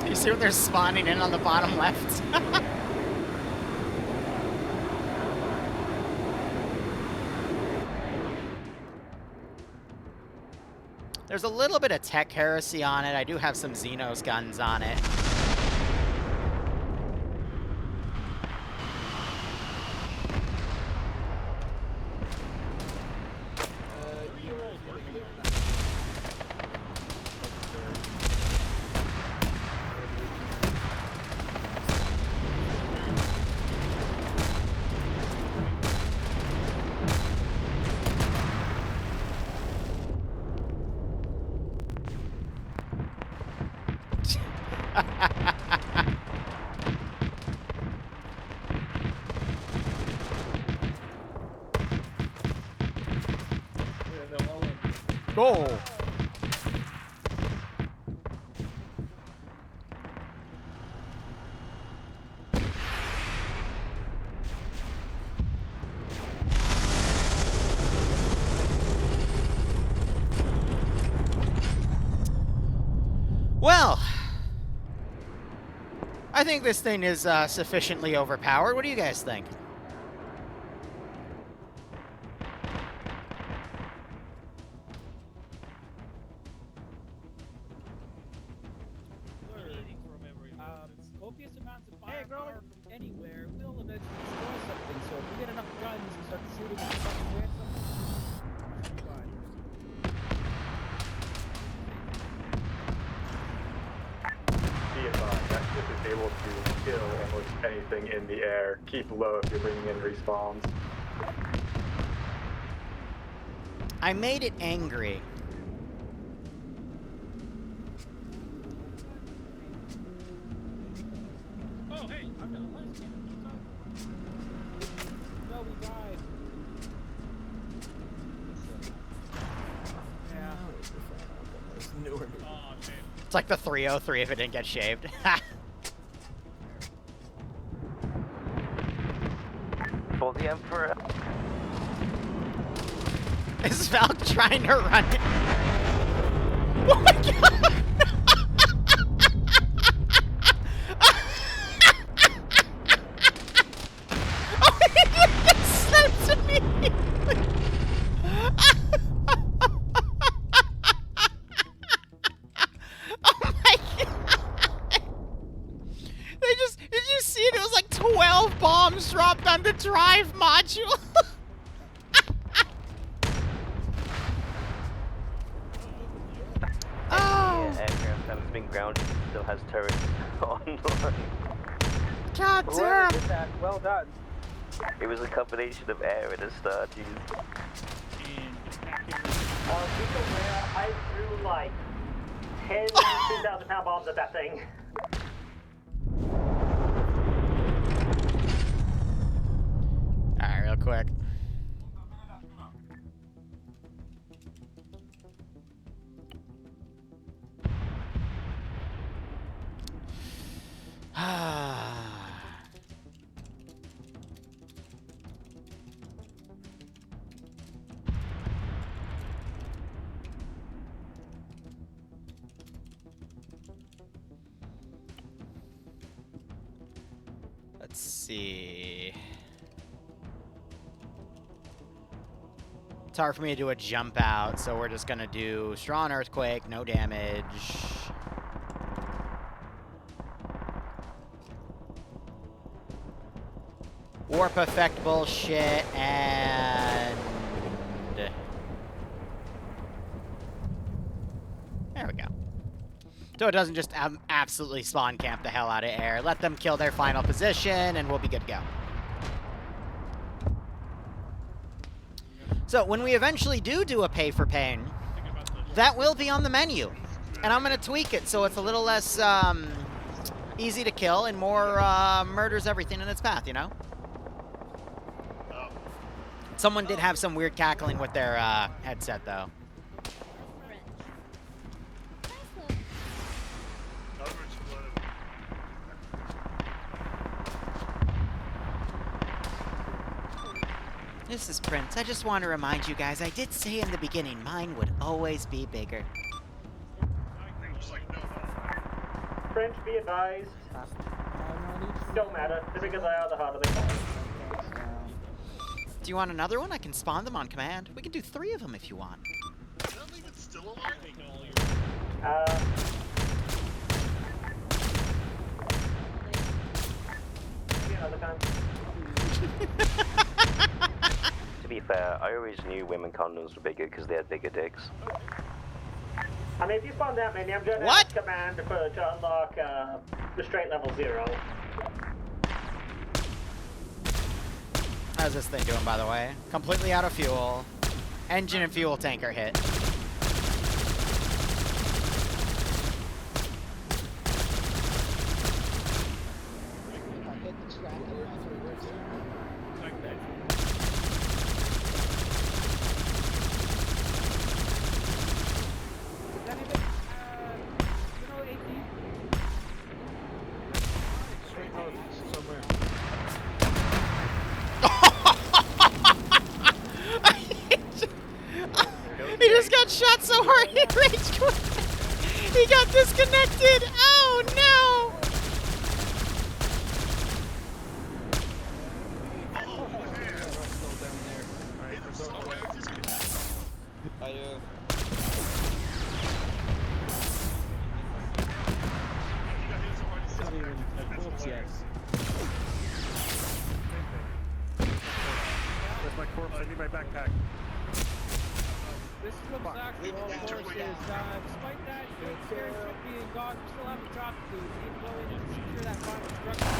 You see what they're spawning in on the bottom left? There's a little bit of tech heresy on it. I do have some Xenos guns on it. Go! Well, I think this thing is sufficiently overpowered. What do you guys think? Copious amounts of firepower from anywhere will eventually destroy something, so if we get enough guns and start shooting at something random, should be fine. Be advised, that ship is able to kill almost anything in the air. Keep low if you're bringing in respawns. I made it angry. Oh, hey, I've got a light scan. No, we died. Yeah. Oh, man. It's like the 303 if it didn't get shaved. For the Emperor. Is Valk trying to run it? Oh my god! Oh, he just snapped immediately! Oh my god! Did you see it? It was like 12 bombs dropped on the drive module! holding ground still has turrets online. God Whoever damn! did that, well done. It was a combination of air and a star, jeez. People where I threw like 10 2,000-pound bombs at that thing. Alright, real quick. Let's see. It's hard for me to do a jump out, so we're just gonna do strong earthquake, no damage. Warp effect bullshit, and there we go. So it doesn't just absolutely spawn camp the hell out of air. Let them kill their final position, and we'll be good to go. So when we eventually do a pay for pain, that will be on the menu. And I'm going to tweak it so it's a little less easy to kill and more murders everything in its path, you know? Someone did have some weird cackling with their headset, though. This is Prince. I just want to remind you guys, I did say in the beginning, mine would always be bigger. French, be advised. Don't matter. The bigger they are, the harder they fall. Do you want another one? I can spawn them on command. We can do 3 of them if you want. Maybe another time. To be fair, I always knew women condoms were bigger because they had bigger dicks. I mean, if you spawn that many, I'm going to What? have command to unlock restraint level 0. How's this thing doing, by the way? Completely out of fuel. Engine and fuel tank are hit. He just got shot so hard he rage quit. He got disconnected. Oh no! Where's my corpse? I need my backpack. This looks actually all forces. Despite that, Share should be in God. We still have a job to do. We need to go in and secure that final structure.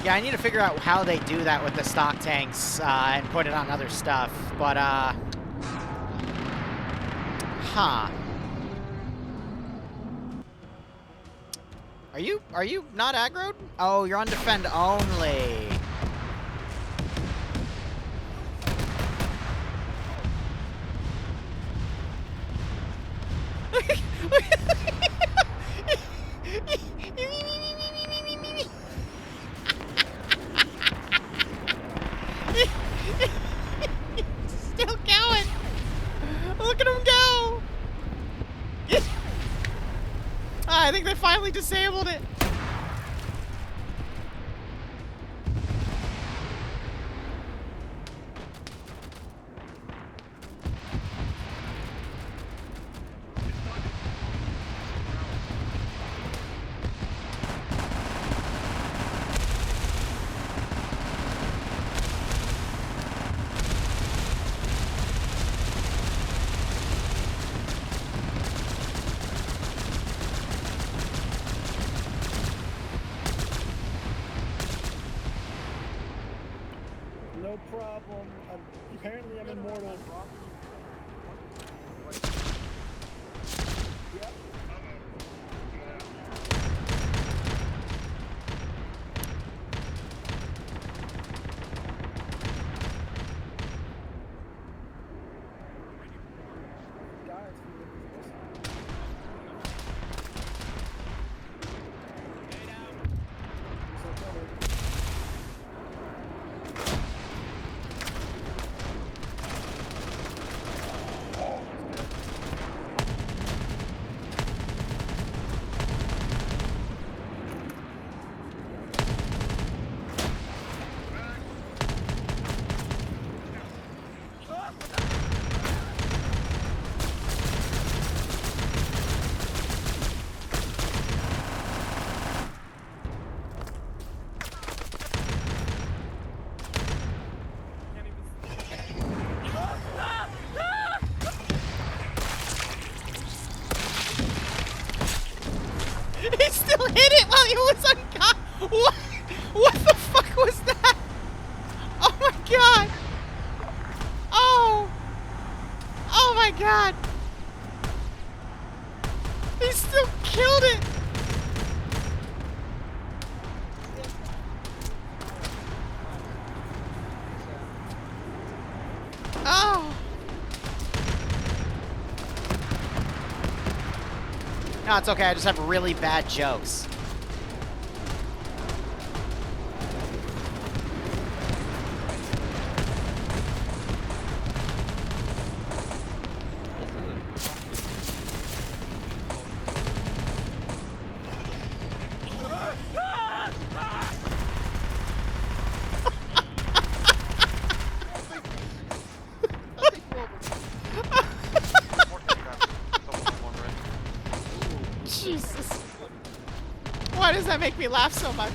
Yeah, I need to figure out how they do that with the stock tanks and put it on other stuff, but, huh. Are you not aggroed? Oh, you're on defend only. Still going. Look at him go. finally disabled it. No problem. Apparently I'm immortal. Yep. He still hit it while he was unconscious. What? What the fuck was that? Oh my god. Oh. Oh my god. He still killed it. Oh. No, it's okay. I just have really bad jokes. Jesus. Why does that make me laugh so much?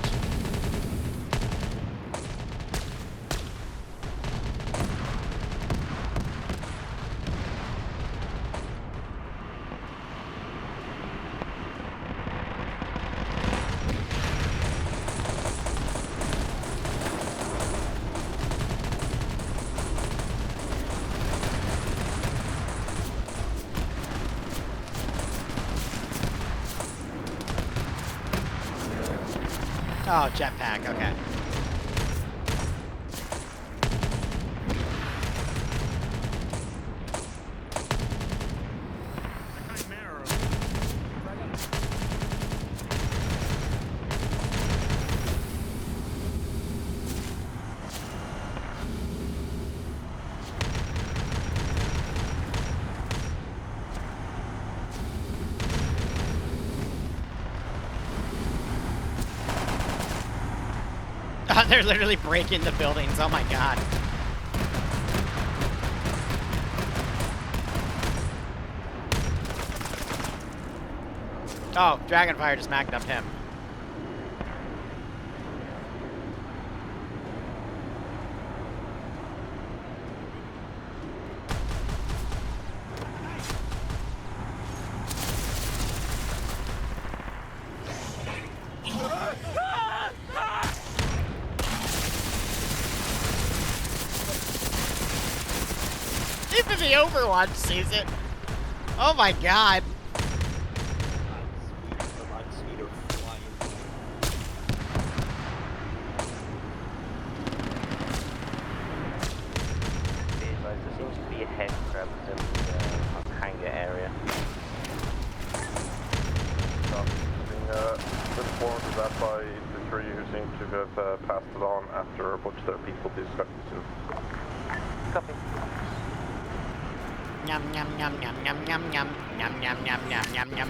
Oh, jetpack, okay. They're literally breaking the buildings. Oh my god. Oh, Dragonfire just macked up him. Even the Overwatch sees it. Oh my god. There seems to be a head crab in the hangar area. Informed of that by the three who seem to have passed it on after a bunch of their people discussed it. Copy. Yum yum yum yum yum yum yum yum yum yum yum yum yum.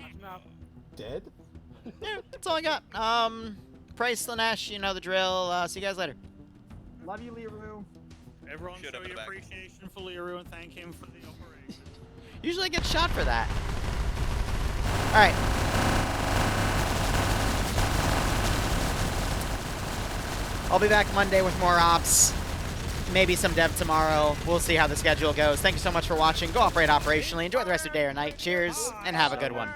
I'm out. Dead? Yeah, that's all I got. Price, Lanesh, you know the drill. See you guys later. Love you, Liru. Everyone Should show have your been back. appreciation for Liru and thank him for the operation. Usually I get shot for that. Alright. I'll be back Monday with more ops. Maybe some dev tomorrow. We'll see how the schedule goes. Thank you so much for watching. Go operate operationally. Enjoy the rest of your day or night. Cheers, and have a good one.